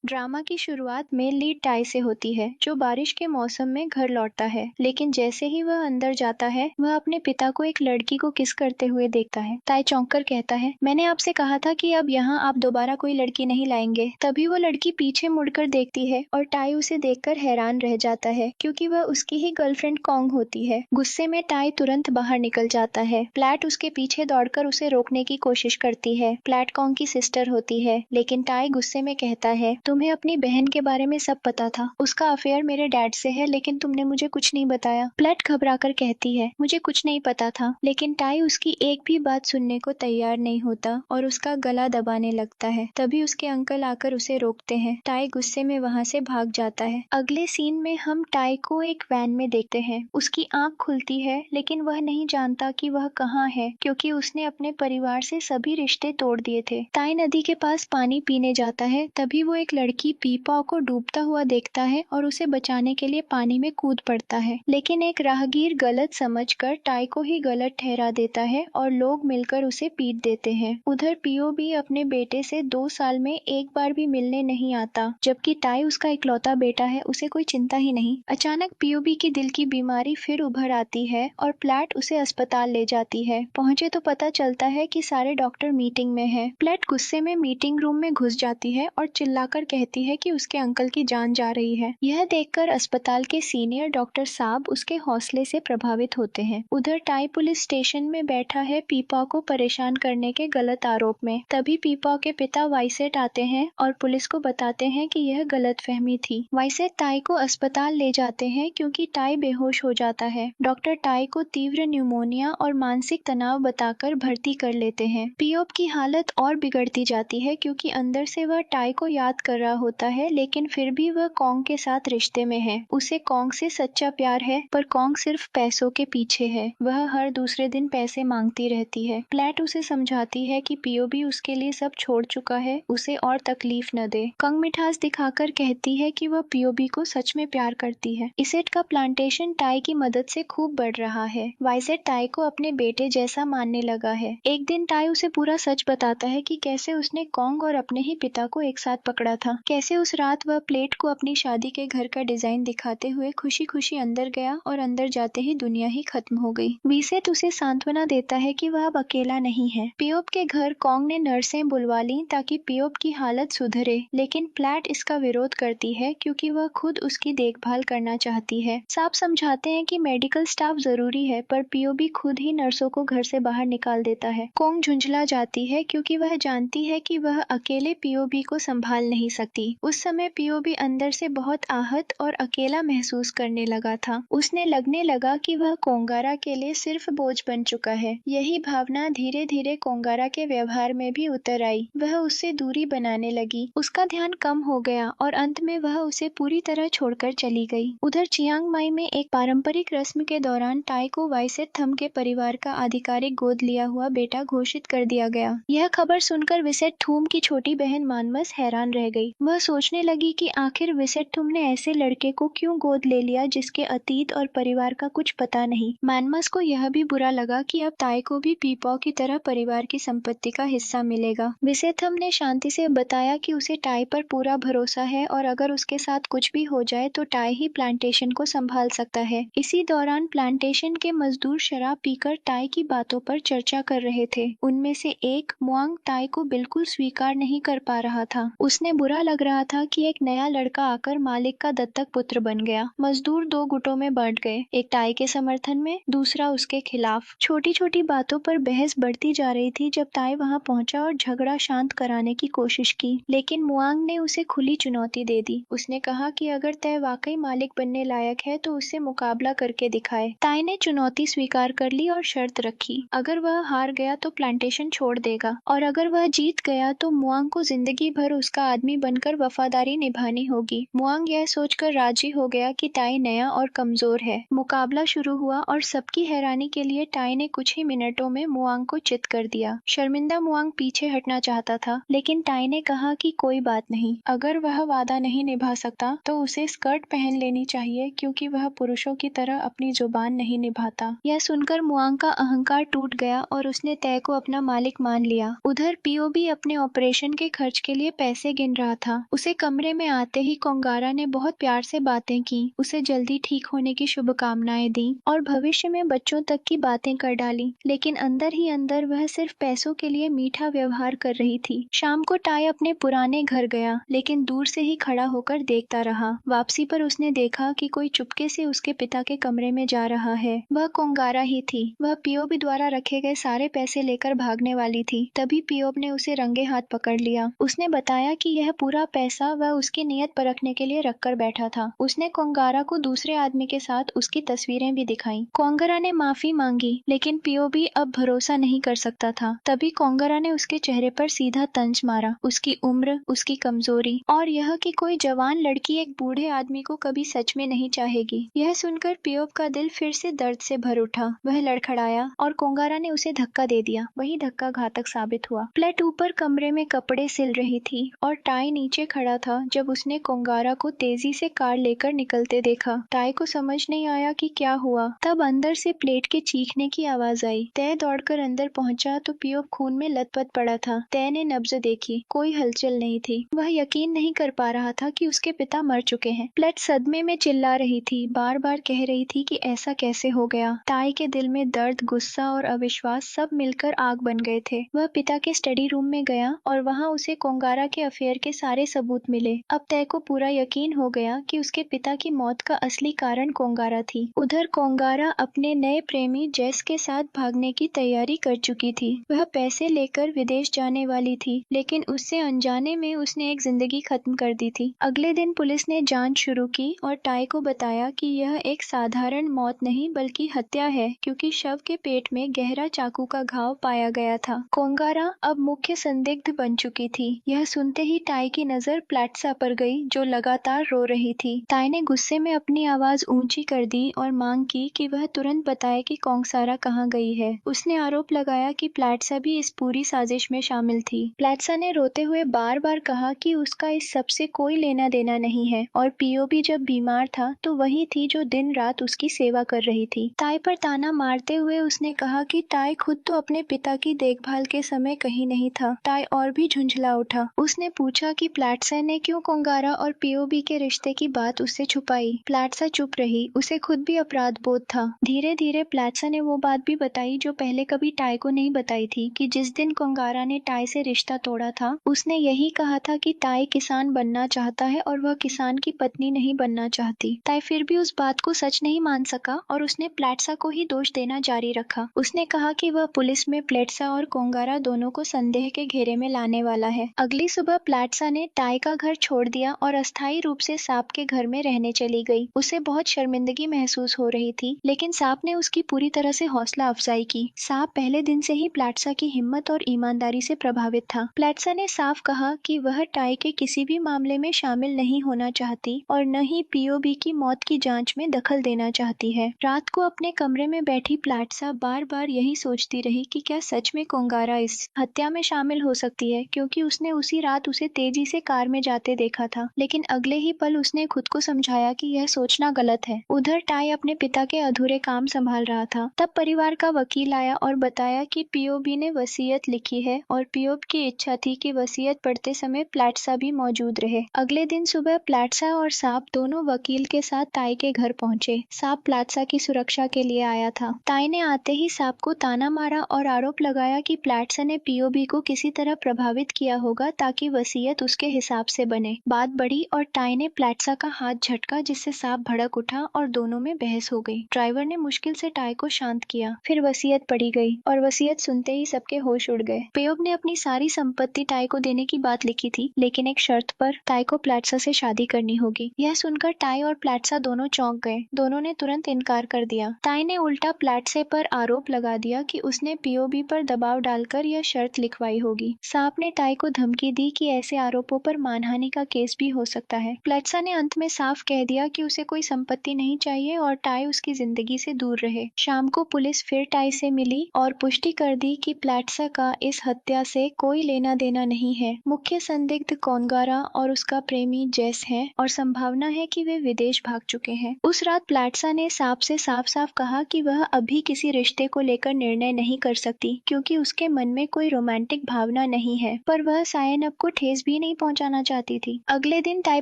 Drama की शुरुआत में लीड टाई से होती है, जो बारिश के मौसम में घर लौटता है। लेकिन जैसे ही वह अंदर जाता है, वह अपने पिता को एक लड़की को किस करते हुए देखता है। टाई चौंक कर कहता है, मैंने आपसे कहा था कि अब यहाँ आप दोबारा कोई लड़की नहीं लाएंगे। तभी वो लड़की पीछे मुड़कर देखती है और टाई उसे देखकर हैरान रह जाता है, क्योंकि वह उसकी ही गर्लफ्रेंड कॉन्ग होती है। गुस्से में टाई तुरंत बाहर निकल जाता है। प्लैट उसके पीछे दौड़कर उसे रोकने की कोशिश करती है। प्लैट कॉन्ग की सिस्टर होती है, लेकिन टाई गुस्से में कहता है, तुम्हें अपनी बहन के बारे में सब पता था। उसका अफेयर मेरे डैड से है, लेकिन तुमने मुझे कुछ नहीं बताया। प्लेट घबराकर कहती है, मुझे कुछ नहीं पता था। लेकिन टाई उसकी एक भी बात सुनने को तैयार नहीं होता और उसका गला दबाने लगता है। तभी उसके अंकल आकर उसे रोकते हैं। टाई गुस्से में वहां से भाग जाता है। अगले सीन में हम टाई को एक वैन में देखते हैं। उसकी आंख खुलती है, लेकिन वह नहीं जानता कि वह कहाँ है, क्योंकि उसने अपने परिवार से सभी रिश्ते तोड़ दिए थे। टाई नदी के पास पानी पीने जाता है। तभी वो एक लड़की पीपा को डूबता हुआ देखता है और उसे बचाने के लिए पानी में कूद पड़ता है। लेकिन एक राहगीर गलत समझकर टाई को ही गलत ठहरा देता है और लोग मिलकर उसे पीट देते हैं। उधर पीओबी अपने बेटे से 2 साल में एक बार भी मिलने नहीं आता, जबकि टाई उसका इकलौता बेटा है, उसे कोई चिंता ही नहीं। अचानक पीओबी की दिल की बीमारी फिर उभर आती है और प्लैट उसे अस्पताल ले जाती है। पहुंचे तो पता चलता है कि सारे डॉक्टर मीटिंग में हैं। प्लैट गुस्से में मीटिंग रूम में घुस जाती है और चिल्लाकर कहती है कि उसके अंकल की जान जा रही है। यह देखकर अस्पताल के सीनियर डॉक्टर साहब उसके हौसले से प्रभावित होते हैं। उधर टाई पुलिस स्टेशन में बैठा है पीपा को परेशान करने के गलत आरोप में। तभी पीपा के पिता वाइसेट आते हैं और पुलिस को बताते हैं कि यह गलतफहमी थी। वाइसेट टाई को अस्पताल ले जाते हैं क्योंकि टाई बेहोश हो जाता है। डॉक्टर टाई को तीव्र न्यूमोनिया और मानसिक तनाव बताकर भर्ती कर लेते हैं। पीओप की हालत और बिगड़ती जाती है, क्योंकि अंदर से वह टाई को याद कर रहा होता है, लेकिन फिर भी वह कॉन्ग के साथ रिश्ते में है। उसे कॉन्ग से सच्चा प्यार है, पर कॉन्ग सिर्फ पैसों के पीछे है। वह हर दूसरे दिन पैसे मांगती रहती है। प्लैट उसे समझाती है कि पीओबी उसके लिए सब छोड़ चुका है, उसे और तकलीफ न दे। कॉन्ग मिठास दिखाकर कहती है कि वह पीओबी को सच में प्यार करती है। इसेट का प्लांटेशन टाई की मदद से खूब बढ़ रहा है। वाइसेट टाई को अपने बेटे जैसा मानने लगा है। एक दिन टाई उसे पूरा सच बताता है कि कैसे उसने कॉन्ग और अपने ही पिता को एक साथ पकड़ा था। कैसे उस रात वह प्लेट को अपनी शादी के घर का डिजाइन दिखाते हुए खुशी खुशी अंदर गया और अंदर जाते ही दुनिया ही खत्म हो गई। वीसेट उसे सांत्वना देता है कि वह अब अकेला नहीं है। पियोप के घर कॉन्ग ने नर्सें बुलवा ली ताकि पियोप की हालत सुधरे, लेकिन प्लैट इसका विरोध करती है क्योंकि वह खुद उसकी देखभाल करना चाहती है। साफ समझाते हैं कि मेडिकल स्टाफ जरूरी है, पर पियोबी खुद ही नर्सों को घर से बाहर निकाल देता है। कॉन्ग झुंझला जाती है क्योंकि वह जानती है कि वह अकेले पीओबी को संभाल नहीं सकती। उस समय पीओबी अंदर से बहुत आहत और अकेला महसूस करने लगा था। उसने लगने लगा कि वह कोंगारा के लिए सिर्फ बोझ बन चुका है। यही भावना धीरे धीरे कोंगारा के व्यवहार में भी उतर आई। वह उससे दूरी बनाने लगी। उसका ध्यान कम हो गया और अंत में वह उसे पूरी तरह छोड़कर चली गई। उधर चियांग माई में एक पारंपरिक रस्म के दौरान टाई को वाइसेट थम के परिवार का आधिकारिक गोद लिया हुआ बेटा घोषित कर दिया गया। यह खबर सुनकर विसेट थूम की छोटी बहन मानमस हैरान रह गई। वह सोचने लगी कि आखिर विसेट थूम ने ऐसे लड़के को क्यों गोद ले लिया जिसके अतीत और परिवार का कुछ पता नहीं। मानमस को यह भी बुरा लगा कि अब ताई को भी पीपॉ की तरह परिवार की संपत्ति का हिस्सा मिलेगा। विसेथम ने शांति से बताया कि उसे टाई पर पूरा भरोसा है और अगर उसके साथ कुछ भी हो जाए तो टाई ही प्लांटेशन को संभाल सकता है। इसी दौरान प्लांटेशन के मजदूर शराब पीकर टाई की बातों पर चर्चा कर रहे थे। उनमें से एक मुआंग टाई को बिल्कुल स्वीकार नहीं कर पा रहा था। उसने बुरा लग रहा था कि एक नया लड़का आकर मालिक का दत्तक पुत्र बन गया। मजदूर 2 गुटों में बांट गए, एक टाई के समर्थन में, दूसरा उसके खिलाफ। छोटी छोटी बातों पर बहस बढ़ती जा रही थी जब टाई वहां पहुंचा और झगड़ा शांत कराने की कोशिश की, लेकिन मुआंग ने उसे खुली चुनौती दे दी। उसने कहा कि अगर तय वाकई मालिक बनने लायक है तो उससे मुकाबला करके दिखाए। टाई ने चुनौती स्वीकार कर ली और शर्त रखी, अगर वह हार गया तो प्लांटेशन छोड़ देगा और अगर वह जीत गया तो मुआंग को जिंदगी भर उसका आदमी बनकर वफादारी निभानी होगी। मुआंग यह सोचकर राजी हो गया कि टाई नया और कमजोर है। मुकाबला शुरू हुआ और सबकी हैरानी के लिए टाई ने कुछ ही मिनटों में मुआंग को चित कर दिया। शर्मिंदा मुआंग पीछे हटना चाहता था, लेकिन टाई ने कहा कि कोई बात नहीं, अगर वह वादा नहीं निभा सकता तो उसे स्कर्ट पहन लेनी चाहिए, क्योंकि वह पुरुषों की तरह अपनी जुबान नहीं निभाता। यह सुनकर मुआंग का अहंकार टूट गया और उसने तय को अपना मालिक मान लिया। उधर पीओबी अपने ऑपरेशन के खर्च के लिए पैसे गिन रहा था। उसे कमरे में आते ही कोंगारा ने बहुत प्यार से बातें की, उसे जल्दी ठीक होने की शुभकामनाएं दी और भविष्य में बच्चों तक की बातें कर डाली। लेकिन अंदर ही अंदर वह सिर्फ पैसों के लिए मीठा व्यवहार कर रही थी। शाम को टाई अपने पुराने घर गया, लेकिन दूर से ही खड़ा होकर देखता रहा। वापसी पर उसने देखा कि कोई चुपके से उसके पिता के कमरे में जा रहा है। वह कोंगारा ही थी। वह पीओबी द्वारा रखे गए सारे पैसे लेकर भागने वाली थी। तभी पीओब ने उसे रंगे हाथ पकड़ लिया। उसने बताया कि यह पूरा पैसा वह उसकी नीयत परखने के लिए रखकर बैठा था। उसने कोंगारा को दूसरे आदमी के साथ उसकी तस्वीरें भी दिखाई। कोंगारा ने माफी मांगी, लेकिन पीओबी अब भरोसा नहीं कर सकता था। तभी कोंगारा ने उसके चेहरे पर सीधा तंज मारा। उसकी उम्र, उसकी कमजोरी और यह कि कोई जवान लड़की एक बूढ़े आदमी को कभी सच में नहीं चाहेगी। यह सुनकर पीओब का दिल फिर से दर्द से भर उठा। वह लड़खड़ाया और कोंगारा ने उसे धक्का दे दिया। वही धक्का घातक साबित हुआ। प्लेट ऊपर कमरे में कपड़े सिल रही थी और टाई नीचे खड़ा था जब उसने कोंगारा को तेजी से कार लेकर निकलते देखा। टाई को समझ नहीं आया कि क्या हुआ। तब अंदर से प्लेट के चीखने की आवाज आई। तय दौड़कर अंदर पहुंचा तो पीओब खून में लथपथ पड़ा था। तय ने नब्ज देखी, कोई हलचल नहीं थी। वह यकीन नहीं कर पा रहा था कि उसके पिता मर चुके हैं। प्लेट सदमे में चिल्ला रही थी, बार बार कह रही थी कि ऐसा कैसे हो गया। टाई के दिल में दर्द, गुस्सा और अविश्वास सब मिलकर आग बन गए थे। वह पिता के स्टडी रूम में गया और वहां उसे कोंगारा के अफेयर के सारे सबूत मिले। अब तय को पूरा यकीन हो गया कि उसके पिता की मौत का असली कारण कोंगारा थी। उधर कोंगारा अपने नए प्रेमी जेस के साथ भागने की तैयारी कर चुकी थी। वह पैसे लेकर विदेश जाने वाली थी, लेकिन उससे अनजाने में उसने एक जिंदगी खत्म कर दी थी। अगले दिन पुलिस ने जांच शुरू की और टाई को बताया कि यह एक साधारण मौत नहीं बल्कि हत्या है, क्योंकि शव के पेट में गहरा चाकू का घाव पाया गया था। कोंगारा अब मुख्य संदिग्ध बन चुकी थी। यह सुनते ही टाई की नजर प्लेट्सा पर गई, जो लगातार रो रही थी। टाई ने गुस्से में अपनी आवाज ऊंची कर दी और मांग की कि वह तुरंत बताए कि कोंगसारा कहाँ गई है। उसने आरोप लगाया कि प्लेट्सा भी इस पूरी साजिश में शामिल थी। प्लेट्सा ने रोते हुए बार बार कहा कि उसका इस सब से कोई लेना देना नहीं है और पीओबी जब बीमार था तो वही थी जो दिन रात उसकी सेवा कर रही थी। टाई पर ताना मारते हुए उसने कहा कि टाई खुद तो अपने पिता की देखभाल के समय कहीं नहीं था। टाई और भी झुंझला उठा। उसने पूछा कि प्लेट्सा ने क्यों कोंगारा और पीओबी के रिश्ते की बात उससे छुपाई। प्लेट्सा चुप रही। उसे खुद भी अपराध बोध था। धीरे धीरे प्लेट्सा ने वो बात भी बताई जो पहले कभी टाई को नहीं बताई थी, कि जिस दिन कोंगारा ने टाई से रिश्ता तोड़ा था उसने यही कहा था कि टाई किसान बनना चाहता है और वह किसान की पत्नी नहीं बनना चाहती। टाई फिर भी उस बात को सच नहीं मान सका और उसने प्लेट्सा को ही दोष देना जारी रखा। उसने कहा कि वह पुलिस में प्लेट्सा और कोंगारा दोनों को संदेह के घेरे में लाने वाला है। अगली सुबह प्लेट्सा ने टाई का घर छोड़ दिया और अस्थायी रूप से सांप के घर में रहने चली गई। उसे बहुत शर्मिंदगी महसूस हो रही थी, लेकिन सांप ने उसकी पूरी तरह से हौसला अफजाई की। सांप पहले दिन से ही प्लेट्सा की हिम्मत और ईमानदारी से प्रभावित था। प्लेट्सा ने साफ कहा कि वह टाई के किसी भी मामले में शामिल नहीं होना चाहती और न ही पीओबी की मौत की जांच में दखल देना चाहती है। रात को अपने कमरे में बैठी प्लेट्सा बार बार यही सोचती रही कि क्या सच में कोंगारा इस हत्या में शामिल हो सकती है, क्योंकि उसने उसी रात उसे तेजी से कार में जाते देखा था। लेकिन अगले ही पल उसने खुद को समझाया कि यह सोचना गलत है। उधर टाई अपने पिता के अधूरे काम संभाल रहा था। तब परिवार का वकील आया और बताया कि पीओबी ने वसीयत लिखी है और पीओब की इच्छा थी कि वसीयत पढ़ते समय प्लेट्सा भी मौजूद रहे। अगले दिन सुबह प्लेट्सा और सांप दोनों वकील के साथ टाई के घर पहुंचे। सांप प्लेट्सा की सुरक्षा के लिए आया था। टाई ने आते ही सांप को ताना मारा और आरोप लगाया कि प्लेट्सा ने पीओबी को किसी तरह प्रभावित किया होगा ताकि वसीयत उसके हिसाब से बने। बात बढ़ी और टाई ने प्लेट्सा का हाथ झटका, जिससे सांप भड़क उठा और दोनों में बहस हो गई। ड्राइवर ने मुश्किल से टाई को शांत किया। फिर वसीयत पढ़ी गई और वसीयत सुनते ही सबके होश उड़ गए। पीओब ने अपनी सारी संपत्ति टाई को देने की बात लिखी थी, लेकिन एक शर्त पर, टाई को प्लेट्सा से शादी करनी होगी। यह सुनकर टाई और प्लेट्सा दोनों चौंक गए। दोनों ने तुरंत इनकार कर दिया। टाई ने उल्टा प्लेट्से पर आरोप लगा दिया कि उसने पीओबी पर दबाव डालकर यह शर्त लिखवाई होगी। सांप ने टाई को धमकी दी कि ऐसे आरोपों पर मानहानि का केस भी हो सकता है। प्लेट्सा ने अंत में साफ कह दिया कि उसे कोई संपत्ति नहीं चाहिए और टाई उसकी जिंदगी से दूर रहे। शाम को पुलिस फिर टाई से मिली और पुष्टि कर दी कि प्लेट्सा का इस हत्या से कोई लेना देना नहीं है। मुख्य संदिग्ध कोंगारा और उसका प्रेमी जेस है और संभावना है कि वे विदेश भाग चुके हैं। उस रात प्लेट्सा ने सांप से साफ साफ कहा कि वह अभी किसी रिश्ते को लेकर निर्णय नहीं कर सकती, क्योंकि उसके मन में कोई रोमांटिक भावना नहीं है। पर वह सायनब को ठेस भी कभी नहीं पहुंचाना चाहती थी। अगले दिन ताई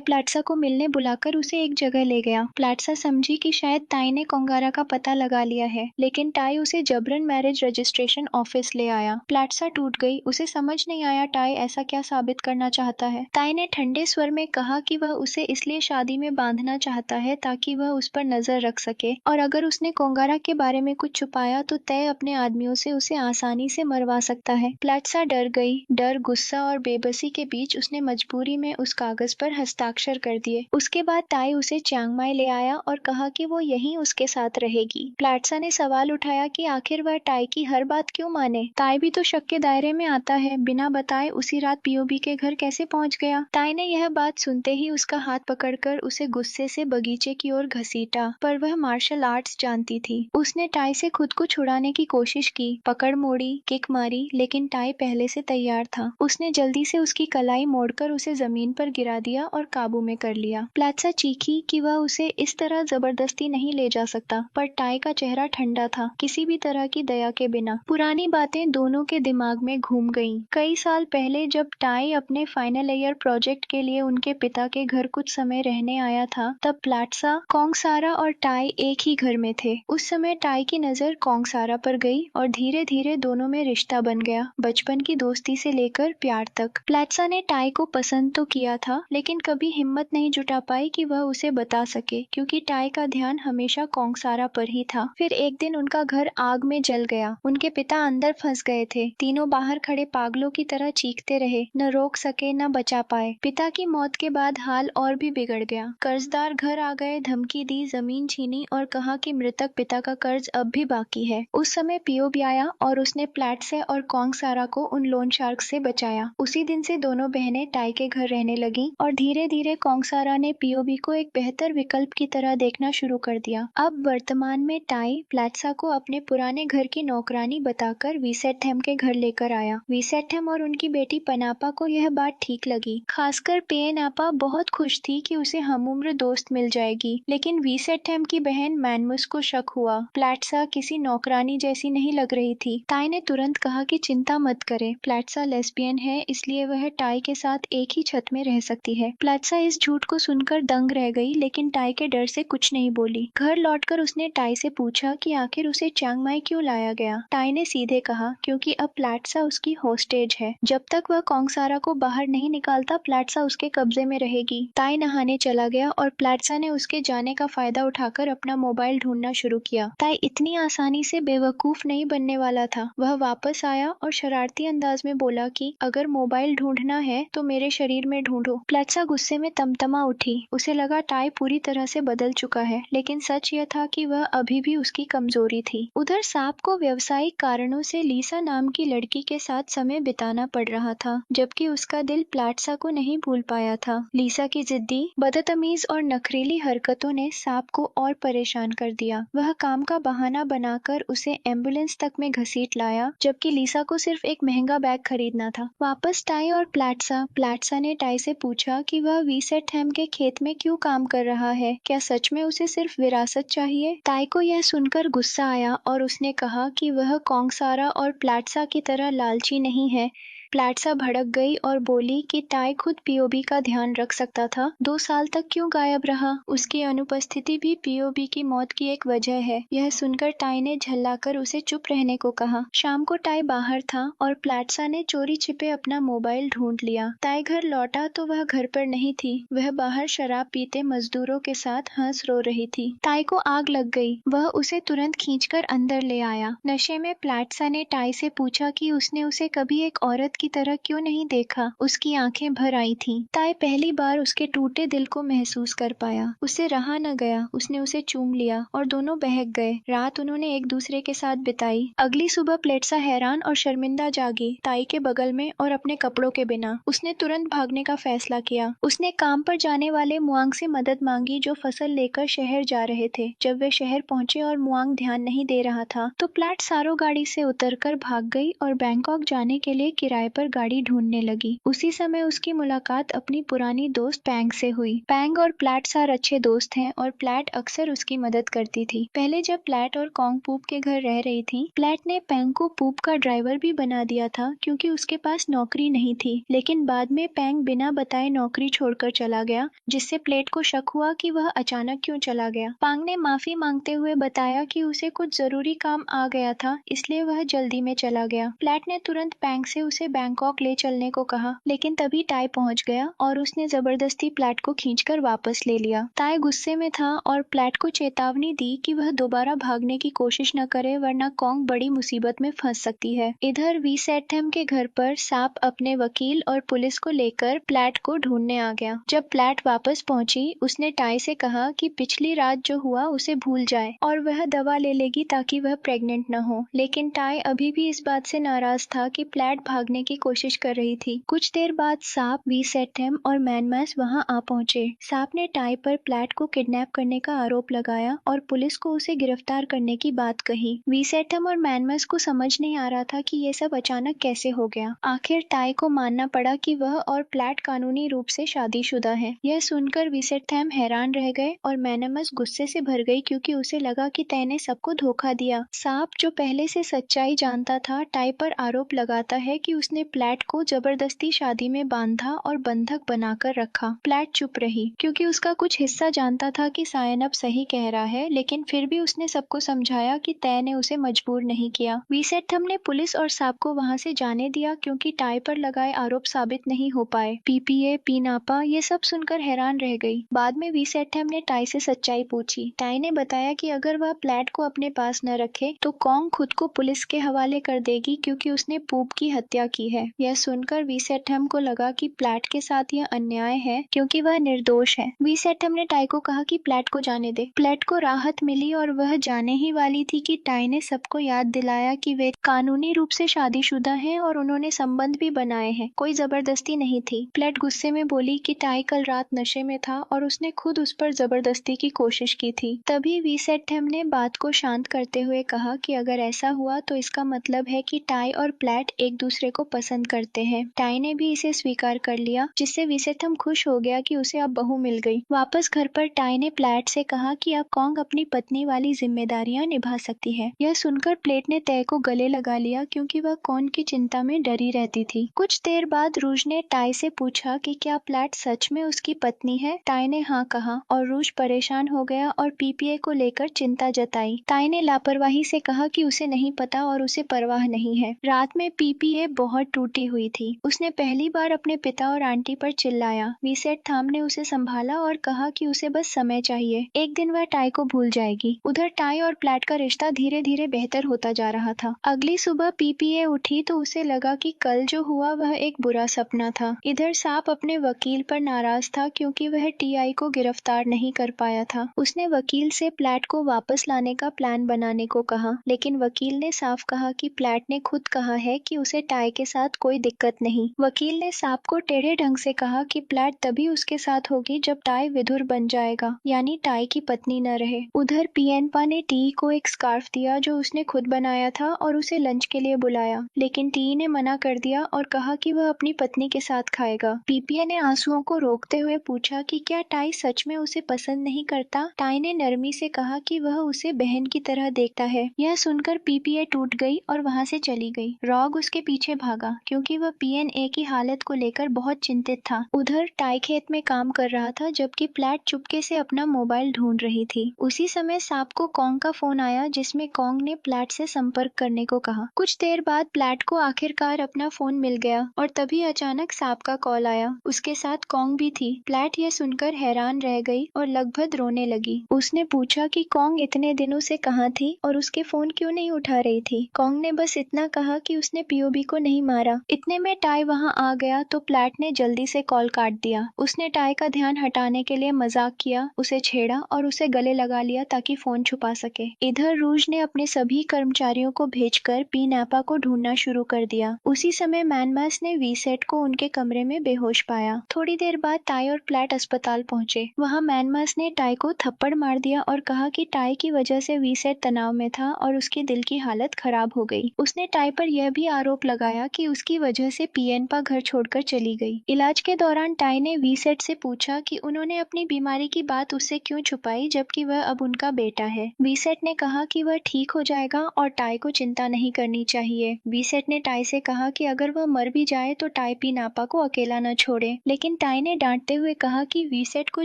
प्लाट्सा को मिलने बुलाकर उसे एक जगह ले गया। प्लाट्सा समझी कि शायद ताई ने कोंगारा का पता लगा लिया है, लेकिन ताई उसे जबरन मैरिज रजिस्ट्रेशन ऑफिस ले आया। प्लाट्सा टूट गई। उसे समझ नहीं आया ताई ऐसा क्या साबित करना चाहता है। ताई ने ठंडे स्वर में कहा कि वह उसे इसलिए शादी में बांधना चाहता है ताकि वह उस पर नजर रख सके, और अगर उसने कोंगारा के बारे में कुछ छुपाया तो तय अपने आदमियों से उसे आसानी से मरवा सकता है। प्लाट्सा डर गई। डर, गुस्सा और बेबसी के बीच उसने मजबूरी में उस कागज पर हस्ताक्षर कर दिए। उसके बाद ताई उसे चियांग माई ले आया और कहा कि वो यहीं उसके साथ रहेगी। प्लाट्सा ने सवाल उठाया कि आखिर वह ताई की हर बात क्यों माने। ताई भी तो शक के दायरे में आता है। बिना बताए उसी रात पीओबी के घर कैसे पहुंच गया। ताई ने यह बात सुनते ही उसका हाथ पकड़कर उसे गुस्से से बगीचे की ओर घसीटा, पर वह मार्शल आर्ट्स जानती थी। उसने ताई से खुद को छुड़ाने की कोशिश की, पकड़ मोड़ी, किक मारी, लेकिन ताई पहले से तैयार था। उसने जल्दी से उसकी कलाई मोड़कर उसे जमीन पर गिरा दिया और काबू में कर लिया। प्लाट्सा चीखी कि वह उसे इस तरह जबरदस्ती नहीं ले जा सकता, पर ताई का चेहरा ठंडा था, किसी भी तरह की दया के बिना। पुरानी बातें दोनों के दिमाग में घूम गईं। कई साल पहले जब ताई अपने फाइनल ईयर प्रोजेक्ट के लिए उनके पिता के घर कुछ समय रहने आया था, तब प्लाट्सा, कोंगसारा और ताई एक ही घर में थे। उस समय ताई की नजर कोंगसारा पर गई और धीरे धीरे दोनों में रिश्ता बन गया, बचपन की दोस्ती से लेकर प्यार तक। प्लाट्सा ने ताई को पसंद तो किया था, लेकिन कभी हिम्मत नहीं जुटा पाई कि वह उसे बता सके, क्योंकि ताई का ध्यान हमेशा कोंगसारा पर ही था। फिर एक दिन उनका घर आग में जल गया। उनके पिता अंदर फंस गए थे। तीनों बाहर खड़े पागलों की तरह चीखते रहे, न रोक सके न बचा पाए। पिता की मौत के बाद हाल और भी बिगड़ गया। कर्जदार घर आ गए, धमकी दी, जमीन छीनी और कहा कि मृतक पिता का कर्ज अब भी बाकी है। उस समय पीओबी आया और उसने प्लाट्सा और कोंगसारा को उन लोन शार्क से बचाया। उसी दिन से दोनों बहनें ताई के घर रहने लगीं और धीरे धीरे कोंगसारा ने पीओबी को एक बेहतर विकल्प की तरह देखना शुरू कर दिया। अब वर्तमान में ताई प्लाट्सा को अपने पुराने घर की नौकरानी बताकर वीसेटहैम के घर लेकर आया। वीसेटहैम और उनकी बेटी पनापा को यह बात ठीक लगी। खासकर पेनापा बहुत खुश थी कि उसे हमउम्र दोस्त मिल जाएगी, लेकिन वीसेटहैम की बहन मैनमुस को शक हुआ। प्लाट्सा किसी नौकरानी जैसी नहीं लग रही थी। ताई ने तुरंत कहा कि चिंता मत करे, प्लाट्सा लेस्बियन है, इसलिए वह ताई के साथ एक ही छत में रह सकती है। प्लाट्सा इस झूठ को सुनकर दंग रह गई, लेकिन ताई के डर से कुछ नहीं बोली। घर लौटकर उसने ताई से पूछा कि आखिर उसे चियांग माई क्यों लाया गया। ताई ने सीधे कहा, क्योंकि अब प्लाट्सा उसकी होस्टेज है। जब तक वह कोंगसारा को बाहर नहीं निकालता, प्लाट्सा उसके कब्जे में रहेगी। ताई नहाने चला गया और प्लाट्सा ने उसके जाने का फायदा उठाकर अपना मोबाइल ढूंढना शुरू किया। ताई इतनी आसानी से बेवकूफ नहीं बनने वाला था। वह वापस आया और शरारती अंदाज में बोला कि अगर मोबाइल ढूंढना है तो मेरे शरीर में ढूंढो। प्लाट्सा गुस्से में तमतमा उठी। उसे लगा ताई पूरी तरह से बदल चुका है, लेकिन सच यह था कि वह अभी भी उसकी कमजोरी थी। उधर सांप को व्यावसायिक कारणों से लीसा नाम की लड़की के साथ समय बिताना पड़ रहा था, जबकि उसका दिल प्लाट्सा को नहीं भूल पाया था। लीसा की जिद्दी, बदतमीज और नखरीली हरकतों ने सांप को और परेशान कर दिया। वह काम का बहाना बनाकर उसे एम्बुलेंस तक में घसीट लाया, जबकि लीसा को सिर्फ एक महंगा बैग खरीदना था। वापस ताई और प्लाट्सा ने ताई से पूछा कि वह वीसेटहैम के खेत में क्यों काम कर रहा है। क्या सच में उसे सिर्फ विरासत चाहिए? ताई को यह सुनकर गुस्सा आया और उसने कहा कि वह कोंगसारा और प्लाट्सा की तरह लालची नहीं है। प्लाट्सा भड़क गई और बोली कि ताई खुद पीओबी का ध्यान रख सकता था। 2 साल तक क्यों गायब रहा? उसकी अनुपस्थिति भी पीओबी की मौत की एक वजह है। यह सुनकर ताई ने झल्लाकर उसे चुप रहने को कहा। शाम को ताई बाहर था और प्लाट्सा ने चोरी छिपे अपना मोबाइल ढूंढ लिया। ताई घर लौटा तो वह घर पर नहीं थी। वह बाहर शराब पीते मजदूरों के साथ हंस रो रही थी। ताई को आग लग गई। वह उसे तुरंत खींचकर अंदर ले आया। नशे में प्लाट्सा ने ताई से पूछा कि उसने उसे कभी एक औरत की तरह क्यों नहीं देखा। उसकी आंखें भर आई थीं। ताई पहली बार उसके टूटे दिल को महसूस कर पाया। उसे रहा न गया। उसने उसे चूम लिया और दोनों बहक गए। रात उन्होंने एक दूसरे के साथ बिताई। अगली सुबह प्लेट्सा हैरान और शर्मिंदा जागी, ताई के बगल में और अपने कपड़ों के बिना। उसने तुरंत भागने का फैसला किया। उसने काम पर जाने वाले मुआंग से मदद मांगी, जो फसल लेकर शहर जा रहे थे। जब वे शहर पहुंचे और मुआंग ध्यान नहीं दे रहा था, तो प्लाट सारो गाड़ी से उतरकर भाग गई और बैंकॉक जाने के लिए किराया टाई पर गाड़ी ढूंढने लगी। उसी समय उसकी मुलाकात अपनी पुरानी दोस्त पैंग से हुई। पैंग और प्लैट सार अच्छे दोस्त हैं और प्लैट अक्सर उसकी मदद करती थी। पहले जब प्लैट और कॉन्ग पूप के घर रह रही थी, प्लैट ने पैंग को पूप का ड्राइवर भी बना दिया था क्योंकि उसके पास नौकरी नहीं थी। लेकिन बाद में पैंग बिना बताए नौकरी छोड़कर चला गया, जिससे प्लेट को शक हुआ कि वह अचानक क्यों चला गया। पैंग ने माफी मांगते हुए बताया कि उसे कुछ जरूरी काम आ गया था, इसलिए वह जल्दी में चला गया। प्लैट ने तुरंत पैंग से उसे बैंकॉक ले चलने को कहा, लेकिन तभी टाई पहुंच गया और उसने जबरदस्ती प्लैट को खींचकर वापस ले लिया। टाई गुस्से में था और प्लैट को चेतावनी दी कि वह दोबारा भागने की कोशिश न करे, वरना कॉन्ग बड़ी मुसीबत में फंस सकती है। इधर वी सेटहम के घर पर सांप अपने वकील और पुलिस को लेकर प्लैट को ढूंढने आ गया। जब प्लैट वापस पहुंची, उसने टाई से कहा कि पिछली रात जो हुआ उसे भूल जाए और वह दवा ले लेगी ताकि वह प्रेग्नेंट न हो। लेकिन टाई अभी भी इस बात से नाराज था कि प्लैट भागने की कोशिश कर रही थी। कुछ देर बाद सांप, वी सेटहम और मैनमास वहां आ पहुंचे। सांप ने टाई पर प्लैट को किडनैप करने का आरोप लगाया और पुलिस को उसे गिरफ्तार करने की बात कही। वी सेटहम और मैनमास को समझ नहीं आ रहा था कि ये सब अचानक कैसे हो गया। आखिर टाई को मानना पड़ा कि वह और प्लैट कानूनी रूप से शादीशुदा है। यह सुनकर वी सेटहम हैरान रह गए और मैनमास गुस्से से भर गई क्योंकि उसे लगा कि टाई ने सबको धोखा दिया। सांप, जो पहले से सच्चाई जानता था, टाई पर आरोप लगाता है कि उसने प्लैट को जबरदस्ती शादी में बांधा और बंधक बनाकर रखा। प्लैट चुप रही क्योंकि उसका कुछ हिस्सा जानता था कि सायन अब सही कह रहा है, लेकिन फिर भी उसने सबको समझाया कि तय ने उसे मजबूर नहीं किया। वी सेटहम ने पुलिस और सांप को वहां से जाने दिया क्योंकि टाई पर लगाए आरोप साबित नहीं हो पाए। पीपीए, पीनापा ये सब सुनकर हैरान रह गई। बाद में वी सेटहम ने टाई से सच्चाई पूछी। टाई ने बताया कि अगर वह प्लैट को अपने पास न रखे तो कॉन्ग खुद को पुलिस के हवाले कर देगी क्योंकि उसने पूप की हत्या की है। यह सुनकर वी सेटहम को लगा कि प्लैट के साथ यह अन्याय है क्योंकि वह निर्दोष है। वी सेटहम ने टाई को कहा कि प्लैट को जाने दे। प्लैट को राहत मिली और वह जाने ही वाली थी कि टाई ने सबको याद दिलाया कि वे कानूनी रूप से शादीशुदा हैं और उन्होंने संबंध भी बनाए हैं, कोई जबरदस्ती नहीं थी। प्लैट गुस्से में बोली कि टाई कल रात नशे में था और उसने खुद उस पर जबरदस्ती की कोशिश की थी। तभी वी सेटहम ने बात को शांत करते हुए कहा कि अगर ऐसा हुआ तो इसका मतलब है कि टाई और प्लैट एक दूसरे को पसंद करते हैं। टाई ने भी इसे स्वीकार कर लिया, जिससे वी सेटहम खुश हो गया कि उसे अब बहू मिल गई। वापस घर पर टाई ने प्लैट से कहा कि अब कॉन्ग अपनी पत्नी वाली जिम्मेदारियां निभा सकती है। यह सुनकर प्लेट ने तय को गले लगा लिया क्योंकि वह कॉन्ग की चिंता में डरी रहती थी। कुछ देर बाद रूज ने टाई से पूछा कि क्या प्लैट सच में उसकी पत्नी है। टाई ने हाँ कहा और रूज परेशान हो गया और पीपीए को लेकर चिंता जताई। टाई ने लापरवाही से कहा कि उसे नहीं पता और उसे परवाह नहीं है। रात में पीपीए बहुत टूटी हुई थी। उसने पहली बार अपने पिता और आंटी पर चिल्लाया। वी सेटहम ने उसे संभाला और कहा कि उसे बस समय चाहिए, एक दिन वह टाई को भूल जाएगी। उधर टाई और प्लैट का रिश्ता धीरे धीरे बेहतर होता जा रहा था। अगली सुबह पीपीए उठी तो उसे लगा कि कल जो हुआ वह एक बुरा सपना था। इधर सांप अपने वकील पर नाराज था क्योंकि वह टीआई को गिरफ्तार नहीं कर पाया था। उसने वकील से प्लैट को वापस लाने का प्लान बनाने को कहा, लेकिन वकील ने साफ कहा कि प्लैट ने खुद कहा है कि उसे टाई के साथ कोई दिक्कत नहीं। वकील ने सांप को टेढ़े ढंग से कहा कि प्लैट तभी उसके साथ होगी जब टाई विधुर बन जाएगा, यानी टाई की पत्नी न रहे। उधर पियनपा ने टी को एक स्कार्फ दिया जो उसने खुद बनाया था और उसे लंच के लिए बुलाया, लेकिन टी ने मना कर दिया और कहा कि वह अपनी पत्नी के साथ खाएगा। पीपीए ने आंसुओं को रोकते हुए पूछा कि क्या टाई सच में उसे पसंद नहीं करता। टाई ने नरमी से कहा कि वह उसे बहन की तरह देखता है। यह सुनकर पीपीए टूट गई और वहां से चली गई। रॉग उसके पीछे भागा क्योंकि वह पीएनए की हालत को लेकर बहुत चिंतित था। उधर टाई खेत में काम कर रहा था जबकि प्लैट चुपके से अपना मोबाइल ढूंढ रही थी। उसी समय सांप को कॉन्ग का फोन आया जिसमें कॉन्ग ने प्लैट से संपर्क करने को कहा। कुछ देर बाद प्लैट को आखिरकार अपना फोन मिल गया और तभी अचानक सांप का कॉल आया। उसके साथ कॉन्ग भी थी। प्लैट यह सुनकर हैरान रह गई और लगभग रोने लगी। उसने पूछा कि कॉन्ग इतने दिनों से कहाँ थी और उसके फोन क्यों नहीं उठा रही थी। कॉन्ग ने बस इतना कहा कि उसने पीओबी को नहीं मारा। इतने में टाई वहां आ गया तो प्लैट ने जल्दी से कॉल काट दिया। उसने टाई का ध्यान हटाने के लिए मजाक किया, उसे छेड़ा और उसे गले लगा लिया ताकि फोन छुपा सके। इधर रूज ने अपने सभी कर्मचारियों को भेजकर पीनापा को ढूंढना शुरू कर दिया। उसी समय मैनमास ने वी सेट को उनके कमरे में बेहोश पाया। थोड़ी देर बाद टाई और प्लैट अस्पताल पहुंचे। वहां मैनमास ने टाई को थप्पड़ मार दिया और कहा कि टाई की वजह से वी सेट तनाव में था और उसकी दिल की हालत खराब हो गई। उसने टाई पर यह भी आरोप लगाया कि उसकी वजह से पियनपा घर छोड़कर चली गई। इलाज के दौरान टाई ने वीसेट से पूछा कि उन्होंने अपनी बीमारी की बात उससे क्यों छुपाई जबकि वह अब उनका बेटा है। वीसेट ने कहा कि वह ठीक हो जाएगा और टाई को चिंता नहीं करनी चाहिए। वीसेट ने टाई से कहा कि अगर वह मर भी जाए तो टाई पिनापा को अकेला न छोड़े, लेकिन टाई ने डांटते हुए कहा कि वीसेट को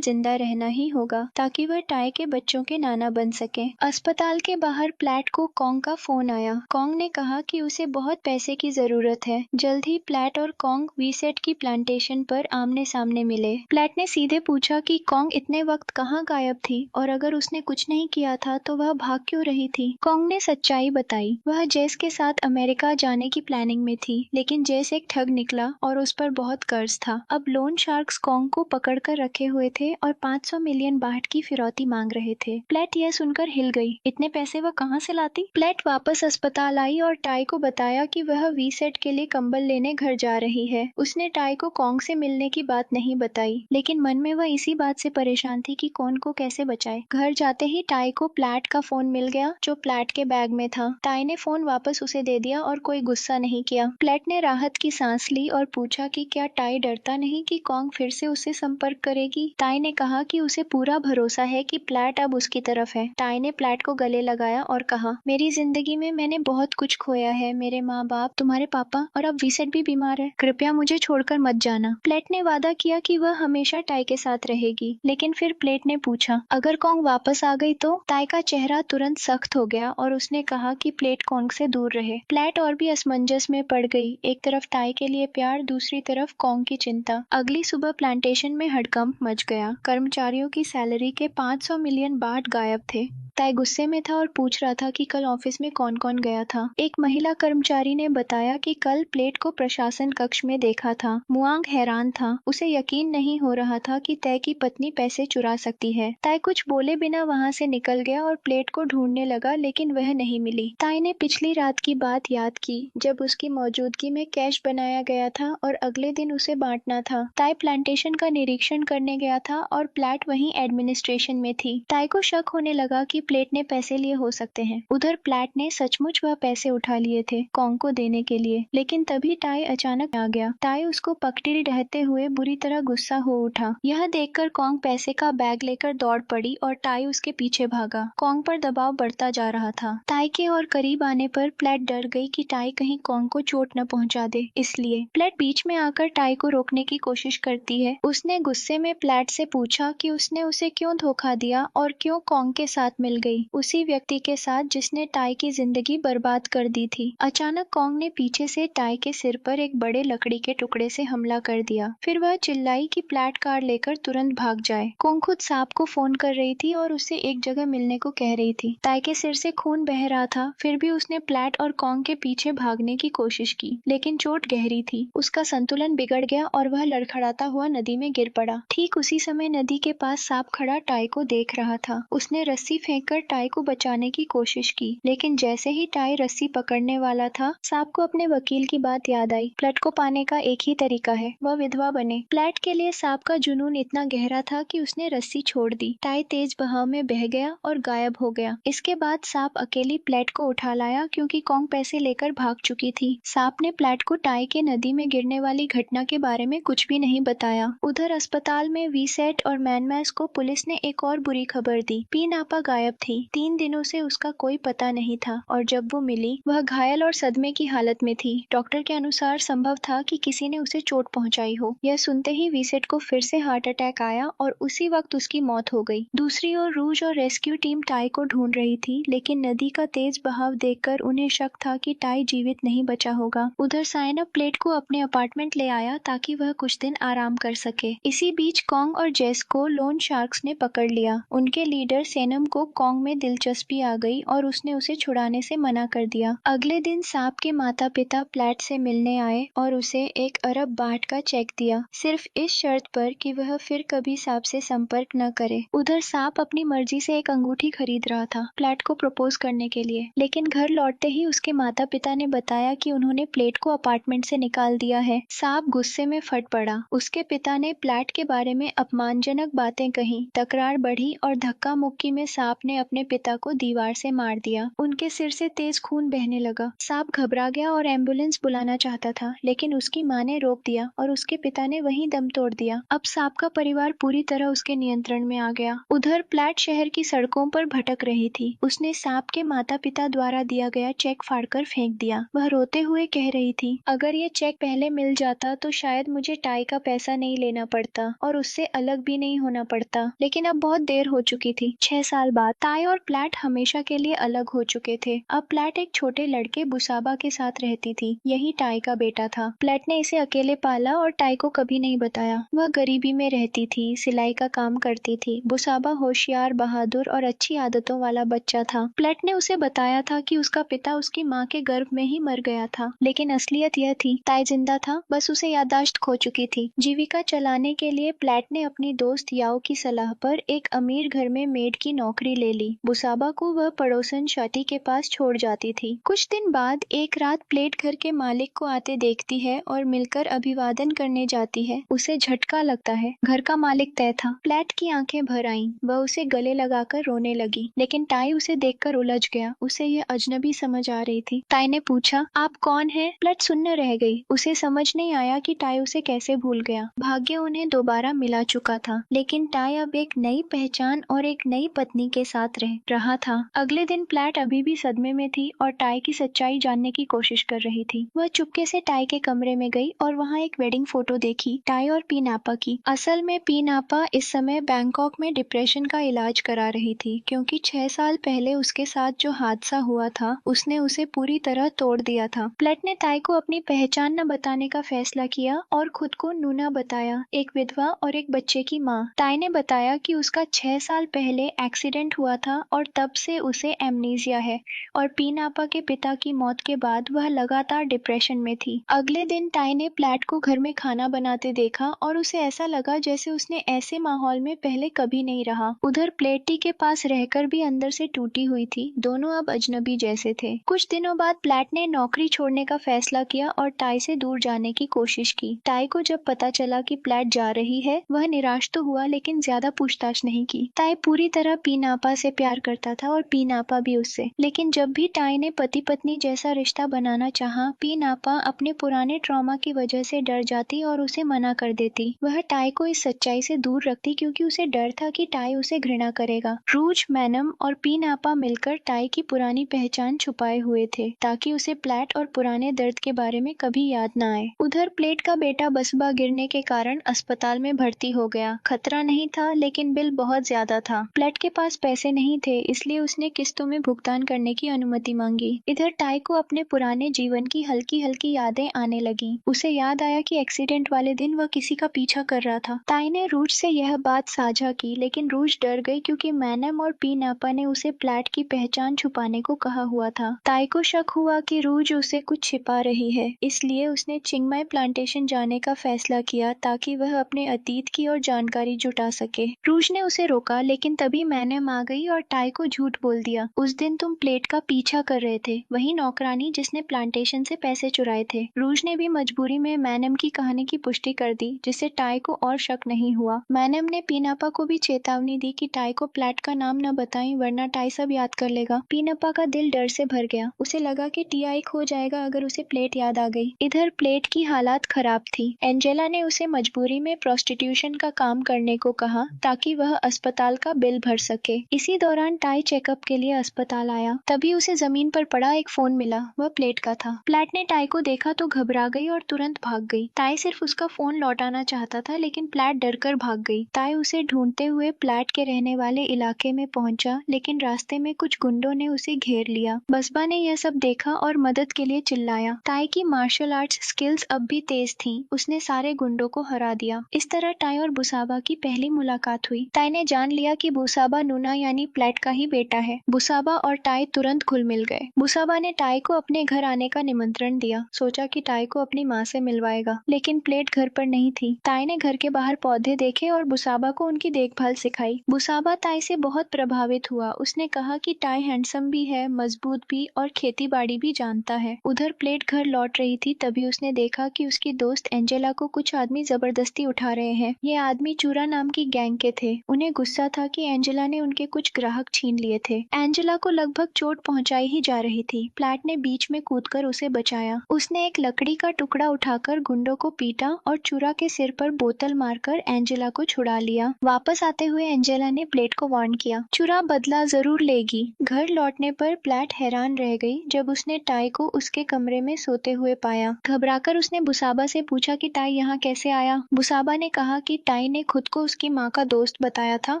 जिंदा रहना ही होगा ताकि वह टाई के बच्चों के नाना बन सके। अस्पताल के बाहर प्लैट को कॉन्ग का फोन आया। कॉन्ग ने कहा कि उसे बहुत पैसे की जरूरत है। जल्द ही प्लैट और कॉन्ग वीसेट की प्लांटेशन पर आमने सामने मिले। प्लैट ने सीधे पूछा कि कॉन्ग इतने वक्त कहाँ गायब थी और अगर उसने कुछ नहीं किया था तो वह भाग क्यों रही थी। कॉन्ग ने सच्चाई बताई। वह जेस के साथ अमेरिका जाने की प्लानिंग में थी, लेकिन जेस एक ठग निकला और उस पर बहुत कर्ज था। अब लोन शार्क्स कॉन्ग को पकड़ कर रखे हुए थे और 500 मिलियन बाहट की फिरौती मांग रहे थे। प्लैट यह सुनकर हिल गई। इतने पैसे वह कहाँ से लाती? प्लैट वापस अस्पताल आई और टाई को बताया कि वह वीसेट के लिए कंबल लेने घर जा रही है। उसने टाई को कॉन्ग से मिलने की बात नहीं बताई, लेकिन मन में वह इसी बात से परेशान थी कि कौन को कैसे बचाए। घर जाते ही टाई को प्लैट का फोन मिल गया जो प्लैट के बैग में था। टाई ने फोन वापस उसे दे दिया और कोई गुस्सा नहीं किया। प्लैट ने राहत की सांस ली और पूछा कि क्या टाई डरता नहीं कि कॉन्ग फिर से उससे संपर्क करेगी। टाई ने कहा कि उसे पूरा भरोसा है कि प्लैट अब उसकी तरफ है। टाई ने प्लैट को गले लगाया और कहा, मेरी जिंदगी में मैंने बहुत कुछ खोया है, मेरे माँ बाप, तुम्हारे पापा और अब वीसेट भी बीमार है। कृपया मुझे छोड़कर मत जाना। प्लैट ने वादा किया कि वह हमेशा टाई के साथ रहेगी, लेकिन फिर प्लैट ने पूछा, अगर कॉन्ग वापस आ गई तो? टाई का चेहरा तुरंत सख्त हो गया और उसने कहा कि प्लैट कॉन्ग से दूर रहे। प्लैट और भी असमंजस में पड़ गई। एक तरफ टाई के लिए प्यार, दूसरी तरफ कॉन्ग की चिंता। अगली सुबह प्लांटेशन में हड़कंप मच गया। कर्मचारियों की सैलरी के 500 मिलियन बाहट गायब थे। टाई गुस्से में था और पूछ रहा था कि कल ऑफिस में कौन कौन गया था। एक महिला कर्मचारी ने बताया कि कल प्लेट को प्रशासन कक्ष में देखा था। मुआंग हैरान था। उसे यकीन नहीं हो रहा था कि तय की पत्नी पैसे चुरा सकती है। टाई कुछ बोले बिना वहां से निकल गया और प्लेट को ढूंढने लगा, लेकिन वह नहीं मिली। टाई ने पिछली रात की बात याद की जब उसकी मौजूदगी में कैश बनाया गया था और अगले दिन उसे बांटना था। टाई प्लांटेशन का निरीक्षण करने गया था और प्लैट वहीं एडमिनिस्ट्रेशन में थी। टाई को शक होने लगा कि प्लेट ने पैसे लिए हो सकते हैं। उधर प्लैट ने सचमुच वह पैसे उठा लिए थे कॉन्ग को देने के लिए, लेकिन तभी टाई अचानक आ गया। टाई उसको पकड़े रहते हुए बुरी तरह गुस्सा हो उठा। यह देखकर कॉन्ग पैसे का बैग लेकर दौड़ पड़ी और टाई उसके पीछे भागा। कॉन्ग पर दबाव बढ़ता जा रहा था। टाई के और करीब आने पर प्लैट डर गई कि टाई कहीं कॉन्ग को चोट न पहुंचा दे, इसलिए प्लैट बीच में आकर टाई को रोकने की कोशिश करती है। उसने गुस्से में प्लैट से पूछा कि उसने उसे क्यों धोखा दिया और क्यों कॉन्ग के साथ मिल गई, उसी व्यक्ति के साथ जिसने टाई की जिंदगी बर्बाद कर दी थी। अचानक कॉन्ग ने पीछे से टाई के सिर पर एक बड़े लकड़ी के टुकड़े से हमला कर दिया। फिर वह चिल्लाई कि प्लैट कार लेकर तुरंत भाग जाए। कॉन्ग खुद सांप को फोन कर रही थी और उससे एक जगह मिलने को कह रही थी। टाई के सिर से खून बह रहा था, फिर भी उसने प्लैट और कॉन्ग के पीछे भागने की कोशिश की, लेकिन चोट गहरी थी। उसका संतुलन बिगड़ गया और वह लड़खड़ाता हुआ नदी में गिर पड़ा। ठीक उसी समय नदी के पास सांप खड़ा टाई को देख रहा था। उसने रस्सी फेंककर टाई को बचाने की कोशिश की, लेकिन जैसे ही टाई रस्सी पकड़ने वाला था, सांप को अपने वकील की बात याद आई। प्लैट को पाने का एक ही तरीका है, वह विधवा बने। प्लैट के लिए सांप का जुनून इतना गहरा था कि उसने रस्सी छोड़ दी। टाई तेज बहाव में बह गया और गायब हो गया। इसके बाद सांप अकेली प्लैट को उठा लाया क्योंकि कॉन्ग पैसे लेकर भाग चुकी थी। सांप ने प्लैट को टाई के नदी में गिरने वाली घटना के बारे में कुछ भी नहीं बताया। उधर अस्पताल में वीसेट और मैनमैस को पुलिस ने एक और बुरी खबर दी। पिनापा गायब थी। 3 दिनों से उसका कोई पता नहीं था और जब वो मिली वह घायल और सदमे की हालत में थी। डॉक्टर के अनुसार संभव था कि किसी ने उसे चोट पहुंचाई हो। यह सुनते ही वीसेट को फिर से हार्ट अटैक आया और उसी वक्त उसकी मौत हो गई। दूसरी ओर रूज और रेस्क्यू टीम टाई को ढूंढ रही थी, लेकिन नदी का तेज बहाव देखकर उन्हें शक था कि टाई जीवित नहीं बचा होगा। उधर साइन अप प्लेट को अपने अपार्टमेंट ले आया ताकि वह कुछ दिन आराम कर सके। इसी बीच कॉन्ग और जेस को लोन शार्क्स ने पकड़ लिया। उनके लीडर सेनम को कॉन्ग में दिलचस्पी आ गई और उसने उसे छुड़ाने से मना कर दिया। अगले दिन सांप के माता पिता प्लैट से मिलने आए और उसे 1 अरब बाहट का चेक दिया, सिर्फ इस शर्त पर कि वह फिर कभी सांप से संपर्क न करे। उधर सांप अपनी मर्जी से एक अंगूठी खरीद रहा था प्लैट को प्रपोज करने के लिए, लेकिन घर लौटते ही उसके माता पिता ने बताया कि उन्होंने प्लेट को अपार्टमेंट से निकाल दिया है। सांप गुस्से में फट पड़ा। उसके पिता ने प्लैट के बारे में अपमानजनक बातें कही। तकरार बढ़ी और धक्का मुक्की में सांप ने अपने पिता को दीवार से मार दिया। उनके सिर से तेज खून बहने लगा। सांप घबरा गया और एम्बुलेंस बुलाना चाहता था, लेकिन उसकी माँ ने रोक दिया और उसके पिता ने वहीं दम तोड़ दिया। अब सांप का परिवार पूरी तरह उसके नियंत्रण में आ गया। उधर प्लैट शहर की सड़कों पर भटक रही थी। उसने सांप के माता पिता द्वारा दिया गया चेक फाड़कर फेंक दिया। वह रोते हुए कह रही थी, अगर ये चेक पहले मिल जाता तो शायद मुझे टाई का पैसा नहीं लेना पड़ता और उससे अलग भी नहीं होना पड़ता। लेकिन अब बहुत देर हो चुकी थी। 6 साल बाद टाई और प्लैट हमेशा के लिए अलग हो चुके थे। अब प्लैट एक छोटे लड़के बुसाबा के साथ रहती थी। यही टाई का बेटा था। प्लैट ने इसे अकेले पाला और टाई को कभी नहीं बताया। वह गरीबी में रहती थी, सिलाई का काम करती थी। बुसाबा होशियार, बहादुर और अच्छी आदतों वाला बच्चा था। प्लैट ने उसे बताया था कि उसका पिता उसकी माँ के गर्भ में ही मर गया था, लेकिन असलियत यह थी, टाई जिंदा था, बस उसे याददाश्त खो चुकी थी। जीविका चलाने के लिए प्लैट ने अपनी दोस्त याओ की सलाह पर एक अमीर घर में मेड की नौकरी ले ली। बुसाबा को वह पड़ोसन शाटी के पास छोड़ जाती थी। कुछ दिन बाद एक रात प्लेट घर के मालिक को आते देखती है और मिलकर अभिवादन करने जाती है। उसे झटका लगता है। घर का मालिक तय था। प्लेट की आंखें भर आईं। वह उसे गले लगाकर रोने लगी, लेकिन टाई उसे देखकर उलझ गया। उसे यह अजनबी समझ आ रही थी। टाई ने पूछा, आप कौन हैं? प्लेट सुन्न रह गई। उसे समझ नहीं आया कि टाई उसे कैसे भूल गया। भाग्य उन्हें दोबारा मिला चुका था, लेकिन टाई अब एक नई पहचान और एक नई पत्नी के साथ रह रहा था। अगले दिन प्लेट अभी भी सदमे में थी और टाई की सच्चाई जानने की कोशिश कर रही थी। वह चुपके से टाई के कमरे में गई और वहाँ एक वेडिंग फोटो देखी, टाई और पीनापा की। असल में पीनापा इस समय बैंकॉक में डिप्रेशन का इलाज करा रही थी, क्योंकि 6 साल पहले उसके साथ जो हादसा हुआ था उसने उसे पूरी तरह तोड़ दिया था। प्लेट ने टाई को अपनी पहचान न बताने का फैसला किया और खुद को नूना बताया, एक विधवा और एक बच्चे की माँ। टाई ने बताया कि उसका 6 साल पहले एक्सीडेंट हुआ था और तब से उसे एमनीजिया है और पीनापा के पिता की मौत के बाद वह लगातार डिप्रेशन में थी। अगले दिन टाई ने प्लेट को घर में खाना बनाते देखा और उसे ऐसा लगा जैसे उसने ऐसे माहौल में पहले कभी नहीं रहा। उधर प्लेटी के पास रहकर भी अंदर से टूटी हुई थी। दोनों अब अजनबी जैसे थे। कुछ दिनों बाद प्लेट ने नौकरी छोड़ने का फैसला किया और टाई से दूर जाने की कोशिश की। टाई को जब पता चला कि प्लेट जा रही है, वह निराश तो हुआ, लेकिन ज्यादा पूछताछ नहीं की। टाई पूरी तरह पीनापा से प्यार करता था और पीनापा भी उससे, लेकिन जब भी टाई ने पति पत्नी जैसा रिश्ता बनाना चाहा, पीनापा अपने पुराने ट्रॉमा की वजह से डर जाती और उसे मना कर देती। वह टाई को इस सच्चाई से दूर रखती क्योंकि उसे डर था कि टाई उसे घृणा करेगा। रूज, मैनम और पीनापा मिलकर टाई की पुरानी पहचान छुपाए हुए थे, ताकि उसे प्लेट और पुराने दर्द के बारे में कभी याद न आए। उधर प्लेट का बेटा बसबा गिरने के कारण अस्पताल में भर्ती हो गया। खतरा नहीं था, लेकिन बिल बहुत ज्यादा था। प्लेट के पास पैसे नहीं थे, इसलिए उसने किस्तों में भुगतान करने की अनुमति मांगी। इधर टाई को अपने पुराने जीवन की हल्की हल्की यादें आने लगी। उसे याद आया कि एक्सीडेंट वाले दिन वह किसी का पीछा कर रहा था। टाई ने रूज से यह बात साझा की, लेकिन रूज डर गई क्योंकि मैनम और पीनापा ने उसे प्लेट की पहचान छुपाने को कहा हुआ था। टाई को शक हुआ कि रूज उसे कुछ छिपा रही है, इसलिए उसने चिंगमाई प्लांटेशन जाने का फैसला किया ताकि वह अपने अतीत की और जानकारी जुटा सके। रूज ने उसे रोका, लेकिन तभी मैनम आ गई और टाई को झूठ बोल दिया। उस दिन तुम प्लेट का पीछा कर रहे थे, वही नौकरानी जिसने प्लांटेशन से पैसे चुराए थे। रूज ने भी मजबूरी में मैनम की कहानी की पुष्टि कर दी, जिससे टाई को और शक नहीं हुआ। मैनम ने पीनापा को भी चेतावनी दी कि टाई को प्लेट का नाम न बताएं, वरना टाई सब याद कर लेगा। पीनापा का दिल डर से भर गया। उसे लगा कि टीआई खो जाएगा अगर उसे प्लेट याद आ गई। इधर प्लेट की हालात खराब थी। एंजेला ने उसे मजबूरी में प्रोस्टिट्यूशन का काम करने को कहा ताकि वह अस्पताल का बिल भर सके। इसी दौरान टाई चेकअप के लिए अस्पताल आया। तभी उसे जमीन पर पड़ा एक फोन मिला। वह प्लेट का था। प्लेट ने टाई को देखा तो घबरा गई और तुरंत भाग गई। टाई सिर्फ उसका फोन लौटाना चाहता था, लेकिन प्लेट डरकर भाग गई। टाई उसे ढूंढते हुए प्लेट के रहने वाले इलाके में पहुंचा, लेकिन रास्ते में कुछ गुंडों ने उसे घेर लिया। बसबा ने यह सब देखा और मदद के लिए चिल्लाया। टाई की मार्शल आर्ट्स स्किल्स अब भी तेज थीं। उसने सारे गुंडों को हरा दिया। इस तरह टाई और बुसाबा की पहली मुलाकात हुई। टाई ने जान लिया कि बुसाबा नूना यानी प्लेट का ही बेटा है। बुसाबा और टाई तुरंत घुल मिल गए। बुसाबा ने टाई को अपने घर आने का निमंत्रण दिया। सोचा कि टाई को अपनी माँ से मिलवाएगा, लेकिन प्लेट घर पर नहीं थी। टाई ने घर के बाहर पौधे देखे और बुसाबा को उनकी देखभाल सिखाई। बुसाबा टाई से बहुत प्रभावित हुआ। उसने कहा कि टाई हैंडसम भी है, मजबूत भी और खेती बाड़ी भी जानता है। उधर प्लेट घर लौट रही थी, तभी उसने देखा कि उसकी दोस्त एंजेला को कुछ आदमी जबरदस्ती उठा रहे हैं। ये आदमी चूरा नाम की गैंग के थे। उन्हें गुस्सा था कि एंजेला ने उनके कुछ ग्राहक छीन लिए थे। एंजेला को लगभग चोट पहुंचाई ही जा रही थी। प्लैट ने बीच में कूदकर उसे बचाया। उसने एक लकड़ी का टुकड़ा उठाकर गुंडों को पीटा और चुरा के सिर पर बोतल मारकर एंजेला को छुड़ा लिया। वापस आते हुए एंजेला ने प्लेट को वार्न किया, चुरा बदला जरूर लेगी। घर लौटने पर प्लैट हैरान रह गई जब उसने टाई को उसके कमरे में सोते हुए पाया। घबराकर उसने बुसाबा से पूछा कि टाई यहाँ कैसे आया। बुसाबा ने कहा कि टाई ने खुद को उसकी माँ का दोस्त बताया था,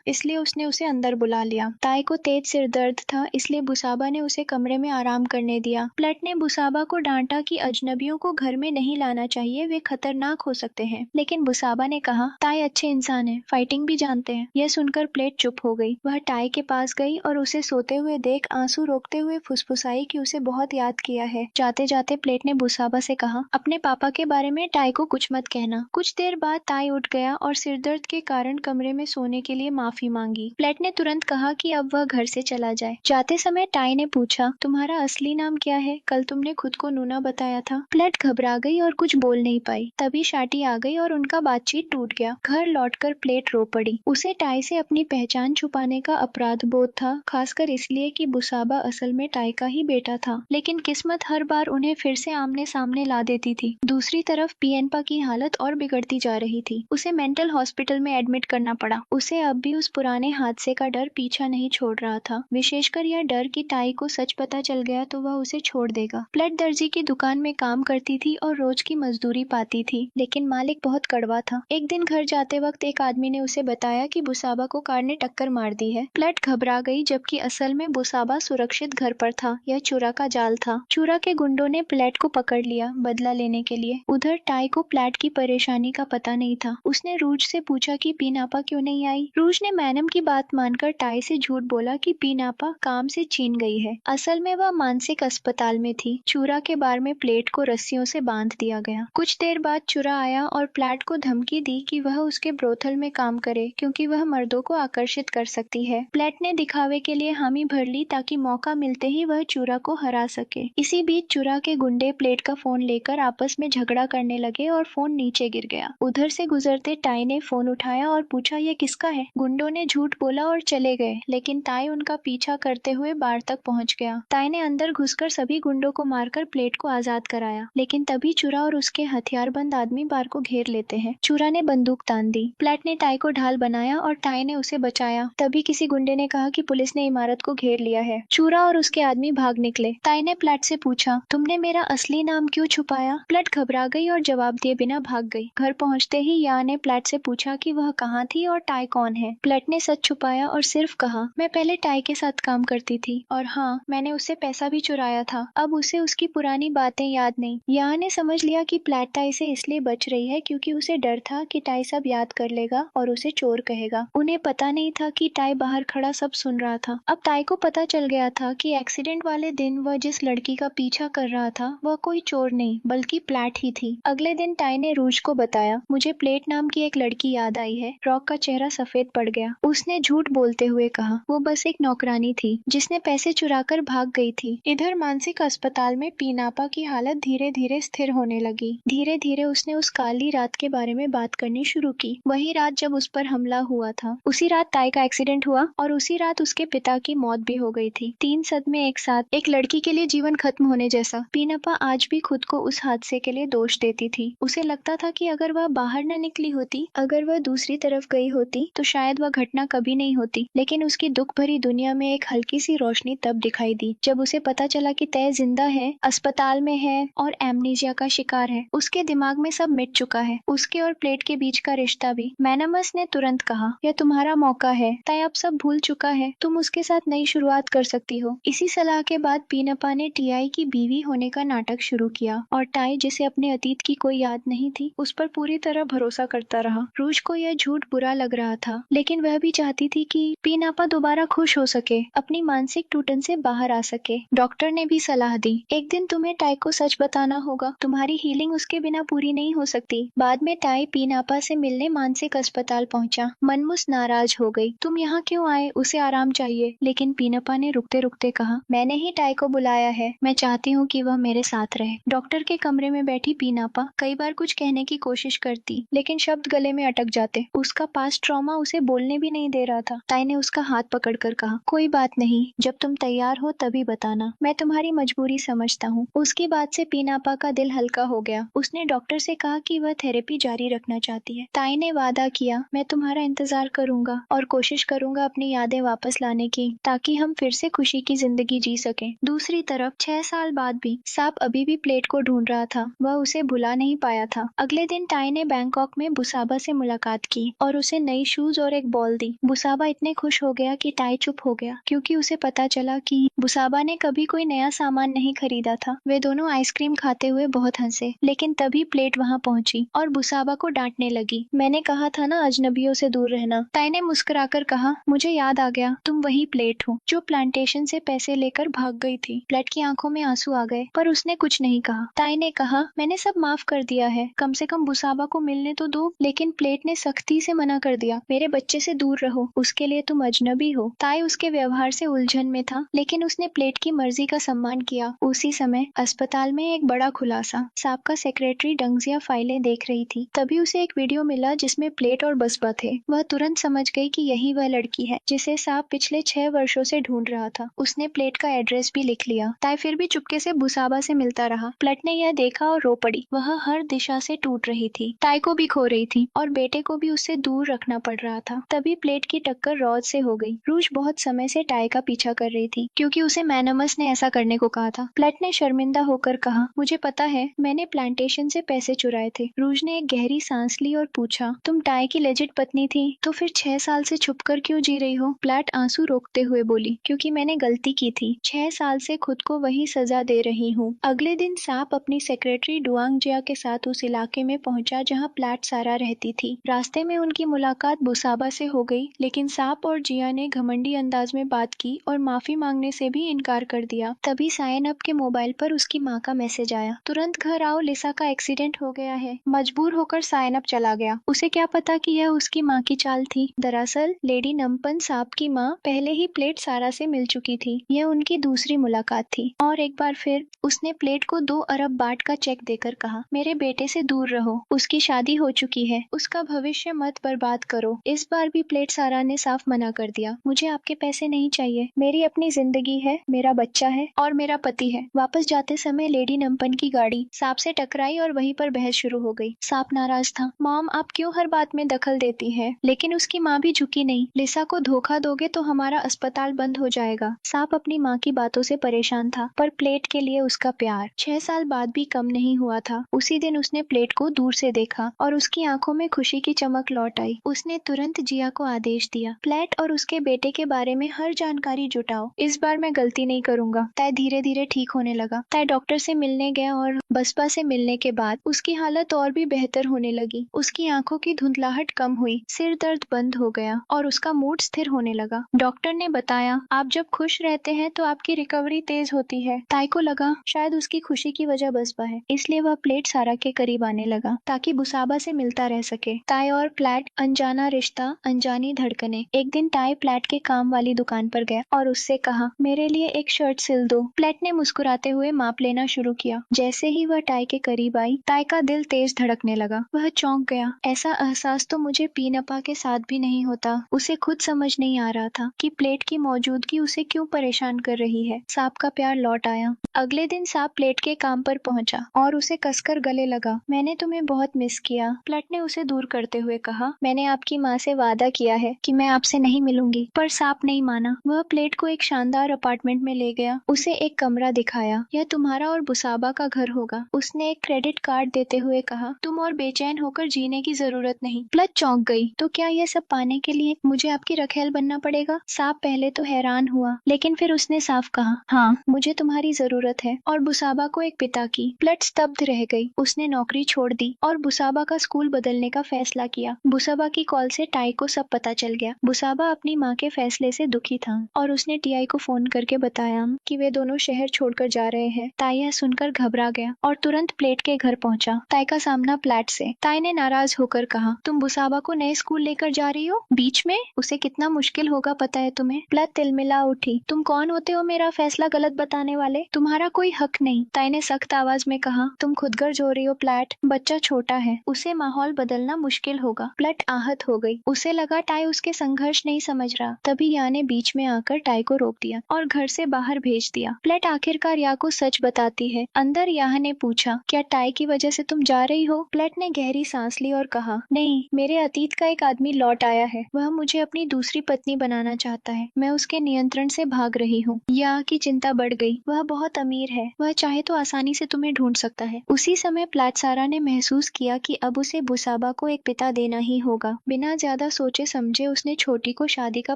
इसलिए उसने उसे अंदर बुला लिया। टाई को तेज सिर दर्द था, इसलिए बुसाबा ने उसे कमरे में आराम करने दिया। प्लैट ने बुसाबा को डांटा कि अजनबियों को घर में नहीं लाना चाहिए, वे खतरनाक हो सकते हैं। लेकिन बुसाबा ने कहा, टाई अच्छे इंसान है, फाइटिंग भी जानते हैं। यह सुनकर प्लेट चुप हो गई। वह टाई के पास गई और उसे सोते हुए देख आंसू रोकते हुए फुसफुसाई कि उसे बहुत याद किया है। जाते जाते प्लेट ने बुसाबा से कहा, अपने पापा के बारे में टाई को कुछ मत कहना। कुछ देर बाद टाई उठ गया और सिरदर्द के कारण कमरे में सोने के लिए माफी मांगी। प्लेट ने तुरंत कहा कि अब वह घर से चला जाए। जाते समय टाई ने पूछा, तुम्हारा असली नाम क्या है? कल तुमने खुद को नूना बताया था। प्लेट घबरा गई और कुछ बोल नहीं पाई। तभी शाटी आ गई और उनका बातचीत टूट गया। घर लौटकर प्लेट रो पड़ी। उसे टाई से अपनी पहचान छुपाने का अपराध बोध था, खासकर इसलिए कि बुसाबा असल में टाई का ही बेटा था। लेकिन किस्मत हर बार उन्हें फिर से आमने सामने ला देती थी। दूसरी तरफ पियनपा की हालत और बिगड़ती जा रही थी। उसे मेंटल हॉस्पिटल में एडमिट करना पड़ा। उसे अब भी उस पुराने हादसे का डर पीछा नहीं छोड़ रहा था, विशेषकर यह डर कि टाई को सच पता चल गया तो वह उसे छोड़ देगा। प्लेट दर्जी की दुकान में काम करती थी और रोज की मजदूरी पाती थी, लेकिन मालिक बहुत कड़वा था। एक दिन घर जाते वक्त एक आदमी ने उसे बताया कि बुसाबा को कार ने टक्कर मार दी है। प्लेट घबरा गई, जबकि असल में बुसाबा सुरक्षित घर पर था। यह चुरा का जाल था। चुरा के गुंडों ने प्लेट को पकड़ लिया बदला लेने के लिए। उधर टाई को प्लेट की परेशानी का पता नहीं था। उसने रूज से पूछा कि पीनापा क्यों नहीं आई। रूज ने मैनम की बात मानकर टाई से झूठ बोला कि पीनापा काम से चीन गई है। असल में वह मानसिक अस्पताल में थी। चुरा के बार में प्लेट को रस्सियों से बांध दिया गया। कुछ देर बाद चुरा आया और प्लेट को धमकी दी कि वह उसके ब्रोथल में काम करे, क्योंकि वह मर्दों को आकर्षित कर सकती है। प्लेट ने दिखावे के लिए हामी भर ली ताकि मौका मिलते ही वह चुरा को हरा सके। इसी बीच चुरा के गुंडे प्लेट का फोन लेकर आपस में झगड़ा करने लगे और फोन नीचे गिर गया। उधर से गुजरते टाई ने फोन उठाया और पूछा, ये किसका है? गुंडों ने झूठ बोला और चले गए, लेकिन टाई उनका पीछा करते हुए बार तक पहुंच गया। टाई ने अंदर घुसकर सभी गुंडों को मारकर प्लेट को आजाद कराया, लेकिन तभी चुरा और उसके हथियारबंद आदमी बार को घेर लेते हैं। चुरा ने बंदूक तान दी। प्लेट ने टाई को ढाल बनाया और टाई ने उसे बचाया। तभी किसी गुंडे ने कहा कि पुलिस ने इमारत को घेर लिया है। चुरा और उसके आदमी भाग निकले। टाई ने प्लेट से पूछा, तुमने मेरा असली नाम क्यों छुपाया? प्लेट घबरा गई और जवाब दिए बिना भाग गई। घर पहुंचते ही या ने प्लेट से पूछा कि वह कहाँ थी और टाई कौन है। प्लेट ने सच छुपाया और सिर्फ कहा, मैं पहले टाई के साथ काम करती थी और हाँ, मैंने उससे पैसा भी चुराया था। अब उसे उसकी पुरानी बातें याद नहीं। या ने समझ लिया कि प्लेट टाई से इसलिए बच रही है क्योंकि उसे डर था कि टाई सब याद कर लेगा और उसे चोर कहेगा। उन्हें पता नहीं था कि टाई बाहर खड़ा सब सुन रहा था। अब टाई को पता चल गया था कि एक्सीडेंट वाले दिन वह जिस लड़की का पीछा कर रहा था वह कोई चोर नहीं बल्कि प्लेट ही थी। अगले दिन टाई ने रूज को बताया, मुझे प्लेट नाम की एक लड़की याद आई है। रॉक का चेहरा सफेद पड़ गया। उसने झूठ बोलते हुए कहा, वो बस एक नौकरानी थी जिसने पैसे चुराकर भाग गई थी। इधर मानसिक अस्पताल में पीनापा की हालत धीरे धीरे स्थिर होने लगी। धीरे धीरे उसने उस काली रात के बारे में बात करनी शुरू की। वही रात जब उस पर हमला हुआ था। उसी रात टाई का एक्सीडेंट हुआ और उसी रात उसके पिता की मौत भी हो गई थी। 3 सदमे एक साथ, एक लड़की के लिए जीवन खत्म होने जैसा। पीनापा आज भी खुद को उस हादसे के लिए दोष देती थी। उसे लगता था कि अगर वह बाहर न निकली होती, अगर वह दूसरी तरफ गई होती तो शायद वह घटना कभी नहीं होती। लेकिन उसकी दुख भरी दुनिया में एक हल्की सी रोशनी तब दिखाई दी जब उसे पता चला कि तय जिंदा है, अस्पताल में है और एमनीजिया का शिकार है। उसके दिमाग में सब मिट चुका है, उसके और प्लेट के बीच का रिश्ता भी। मैनमस ने तुरंत कहा, यह तुम्हारा मौका है। तय अब सब भूल चुका है, तुम उसके साथ नई शुरुआत कर सकती हो। इसी सलाह के बाद पीनापा ने टीआई की बीवी होने का नाटक शुरू किया और टाई, जिसे अपने अतीत की कोई याद नहीं थी, उस पर पूरी तरह भरोसा करता रहा। रूज को यह झूठ बुरा लग रहा था, लेकिन वह भी चाहती थी कि पीनापा दोबारा खुश हो सके, अपनी मानसिक टूटन से बाहर आ सके। डॉक्टर ने भी सलाह दी, एक दिन तुम्हें टाई को सच बताना होगा, तुम्हारी हीलिंग उसके बिना पूरी नहीं हो सकती। बाद में टाई पीनापा से मिलने मानसिक अस्पताल पहुंचा। मनमुस नाराज हो गई, तुम यहाँ क्यों आए? उसे आराम चाहिए। लेकिन पीनापा ने रुकते रुकते कहा, मैंने ही टाई को बुलाया है, मैं चाहती हूँ कि वह मेरे साथ रहे। डॉक्टर के कमरे में बैठी पीनापा कई बार कुछ कहने की कोशिश करती, लेकिन शब्द गले में अटक जाते। उसका पास्ट ट्रॉमा उसे बोलने भी नहीं दे रहा था। टाई ने उसका हाथ पकड़कर कहा, कोई बात नहीं, जब तुम तैयार हो तभी बताना, मैं तुम्हारी मजबूरी समझता हूँ। उसकी बात से पीनापा का दिल हल्का हो गया। उसने डॉक्टर से कहा कि वह थेरेपी जारी रखना चाहती है। ताई ने वादा किया, मैं तुम्हारा इंतजार करूंगा और कोशिश करूंगा अपनी यादें वापस लाने की, ताकि हम फिर से खुशी की जिंदगी जी सकें। दूसरी तरफ 6 साल बाद भी सांप अभी भी प्लेट को ढूंढ रहा था। वह उसे भुला नहीं पाया था। अगले दिन ताई ने बैंकॉक में बुसाबा से मुलाकात की और उसे नई शूज और एक बॉल दी। बुसाबा इतने खुश हो गया कि ताई चुप हो गया, क्योंकि उसे पता चला कि बुसाबा ने कभी कोई नया सामान नहीं खरीदा था। वे दोनों आइसक्रीम खाते हुए बहुत हंसे, लेकिन तभी प्लेट वहां पहुंची और बुसाबा को डांटने लगी। मैंने कहा था ना अजनबियों से दूर रहना। ताई ने मुस्कुराकर कहा, मुझे याद आ गया, तुम वही प्लेट हो जो प्लांटेशन से पैसे लेकर भाग गई थी। प्लेट की आंखों में आंसू आ गए, पर उसने कुछ नहीं कहा। ताई ने कहा, मैंने सब माफ कर दिया है, कम से कम बुसाबा को मिलने तो दो। लेकिन प्लेट ने सख्ती से मना कर दिया, मेरे बच्चे से दूर रहो, उसके लिए तुम अजनबी हो। ताई उसके व्यवहार से उलझन में था, लेकिन उसने प्लेट की मर्जी का सम्मान किया। उसी समय अस्पताल में एक बड़ा खुलासा। सांप का सेक्रेटरी डंगजिया फाइलें देख रही थी। तभी उसे एक वीडियो मिला जिसमें प्लेट और बसपा थे। वह तुरंत समझ गई कि यही वह लड़की है जिसे सांप पिछले 6 वर्षों से ढूंढ रहा था। उसने प्लेट का एड्रेस भी लिख लिया। ताई फिर भी चुपके से बुसाबा से मिलता रहा। प्लेट ने यह देखा और रो पड़ी। वह हर दिशा से टूट रही थी। ताई को भी खो रही थी और बेटे को भी उससे दूर रखना पड़ रहा था। तभी प्लेट की टक्कर रॉज से हो गई। रूज बहुत समय से ताई का पीछा कर रही थी, क्योंकि उसे मैनमस ने ऐसा करने को कहा था। प्लेट ने शर्मिंदा होकर कहा, मुझे पता है, मैंने प्लांटेशन से पैसे चुराए थे। रूज ने एक गहरी सांस ली और पूछा, तुम ताई की लेजिट पत्नी थी, तो फिर 6 साल से छुपकर क्यों जी रही हो? प्लेट आंसू रोकते हुए बोली, क्योंकि मैंने गलती की थी। 6 साल से खुद को वही सजा दे रही हूँ। अगले दिन सांप अपनी सेक्रेटरी डुआंग जिया के साथ उस इलाके में पहुंचा जहाँ प्लेट सारा रहती थी। रास्ते में उनकी मुलाकात बुसाबा से हो गई, लेकिन सांप और जिया ने घमंडी अंदाज में बात की और माफी मांगने से भी इनकार कर दिया। तभी सायनब के मोबाइल पर उसकी माँ का मैसेज आया, तुरंत घर आओ, लिसा का एक्सीडेंट हो गया है। मजबूर होकर सायनब चला गया। उसे क्या पता कि यह उसकी माँ की चाल थी। दरअसल लेडी नमपन सांप की माँ पहले ही प्लेट सारा से मिल चुकी थी। यह उनकी दूसरी मुलाकात थी और एक बार फिर उसने प्लेट को 2 अरब बाट का चेक देकर कहा, मेरे बेटे से दूर रहो, उसकी शादी हो चुकी है, उसका भविष्य मत बर्बाद करो। इस बार भी प्लेट सारा ने साफ मना कर दिया, मुझे आपके पैसे नहीं चाहिए, मेरी अपनी जिंदगी है, मेरा बच्चा है और मेरा पति है। वापस जाते समय लेडी नमपन की गाड़ी सांप से टकराई और वहीं पर बहस शुरू हो गई। सांप नाराज था, मॉम आप क्यों हर बात में दखल देती हैं? लेकिन उसकी माँ भी झुकी नहीं। लिसा को धोखा दोगे तो हमारा अस्पताल बंद हो जाएगा। सांप अपनी माँ की बातों से परेशान था, पर प्लेट के लिए उसका प्यार 6 साल बाद भी कम नहीं हुआ था। उसी दिन उसने प्लेट को दूर से देखा और उसकी आंखों में खुशी की चमक लौट आई। उसने तुरंत जिया को आदेश दिया, प्लेट और उसके बेटे के बारे में हर जानकारी जुटाओ, इस बार मैं गलती नहीं करूंगा। तय धीरे धीरे ठीक होने लगा। तय डॉक्टर से मिलने गया और बसपा से मिलने के बाद उसकी हालत और भी बेहतर होने लगी। उसकी आंखों की धुंधलाहट कम हुई, सिर दर्द बंद हो गया और उसका मूड स्थिर होने लगा। डॉक्टर ने बताया, आप जब खुश रहते हैं तो आपकी रिकवरी तेज होती है। ताई को लगा शायद उसकी खुशी की वजह बसपा है, इसलिए वह प्लेट सारा के करीब आने लगा ताकि बुसाबा से मिलता रह सके। ताई और प्लेट, अनजाना रिश्ता, अनजानी धड़कने। एक दिन ताई प्लेट के काम वाली दुकान पर गया और उससे कहा, मेरे लिए एक शर्ट सिल दो। प्लेट ने मुस्कुराते हुए माप लेना शुरू किया। जैसे ही वह ताई के करीब आई, ताई का दिल तेज धड़कने लगा। वह चौंक गया। ऐसा एहसास तो मुझे पीनपा के साथ भी नहीं होता। उसे खुद समझ नहीं आ रहा था कि प्लेट की मौजूदगी उसे क्यों परेशान कर रही है। सांप का प्यार लौट आया। अगले दिन सांप प्लेट के काम पर पहुंचा और उसे कसकर गले लगा। मैंने तुम्हें बहुत मिस किया। प्लेट ने उसे दूर करते हुए कहा, मैंने आपकी माँ से वादा किया है कि मैं आपसे नहीं मिलूंगी। पर सांप नहीं माना। वह प्लेट को एक शानदार अपार्टमेंट में ले गया, उसे एक कमरा दिखाया। यह तुम्हारा और बुसाबा का घर होगा। उसने एक क्रेडिट कार्ड देते हुए कहा, तुम और बेचैन होकर जीने की जरूरत नहीं। प्लेट चौंक गई। तो क्या यह सब पाने के लिए मुझे आपकी रखेल बनना पड़ेगा? सांप पहले तो हैरान हुआ, लेकिन फिर उसने साफ कहा, हाँ, मुझे तुम्हारी जरूरत है और बुसाबा को एक पिता की। प्लेट स्तब्ध रह गई। उसने नौकरी छोड़ दी और बुसाबा का स्कूल बदलने का फैसला किया। बुसाबा की कॉल से टाई को सब पता चल गया। बुसाबा अपनी माँ के फैसले से दुखी था और उसने टीआई को फोन करके बताया कि वे दोनों शहर छोड़कर जा रहे हैं। ताई यह सुनकर घबरा गया और तुरंत प्लेट के घर पहुंचा। ताई का सामना प्लेट से। ताई ने नाराज होकर कहा, तुम बुसाबा को नए स्कूल लेकर जा रही हो? बीच में? उसे कितना मुश्किल होगा पता है तुम्हें? प्लेट तिलमिला उठी। तुम कौन होते हो मेरा फैसला गलत बताने वाले? तुम्हारा कोई हक नहीं। ताई ने सख्त आवाज में कहा, तुम खुदगर्ज हो रही हो प्लेट। बच्चा छोटा है, उसे माहौल बदलना मुश्किल होगा। प्लेट आहत हो गई। उसे लगा ताई उसके संघर्ष नहीं समझ रहा। तभी या ने बीच में आकर टाई को रोक दिया और घर से बाहर भेज दिया। प्लेट आखिरकार या को सच बताती है। अंदर या ने पूछा, क्या टाई की वजह से तुम जा रही हो? प्लेट ने गहरी सांस ली और कहा, नहीं, मेरे अतीत का एक आदमी लौट आया है। वह मुझे अपनी दूसरी पत्नी बनाना चाहता है। मैं उसके नियंत्रण से भाग रही हूँ। या की चिंता बढ़ गई। वह बहुत अमीर है। वह चाहे तो आसानी से तुम्हें ढूंढ सकता है। उसी समय प्लेटसारा ने महसूस किया कि अब उसे बुसाबा को एक पिता देना ही होगा। बिना ज्यादा सोचे समझे उसने छोटी को शादी का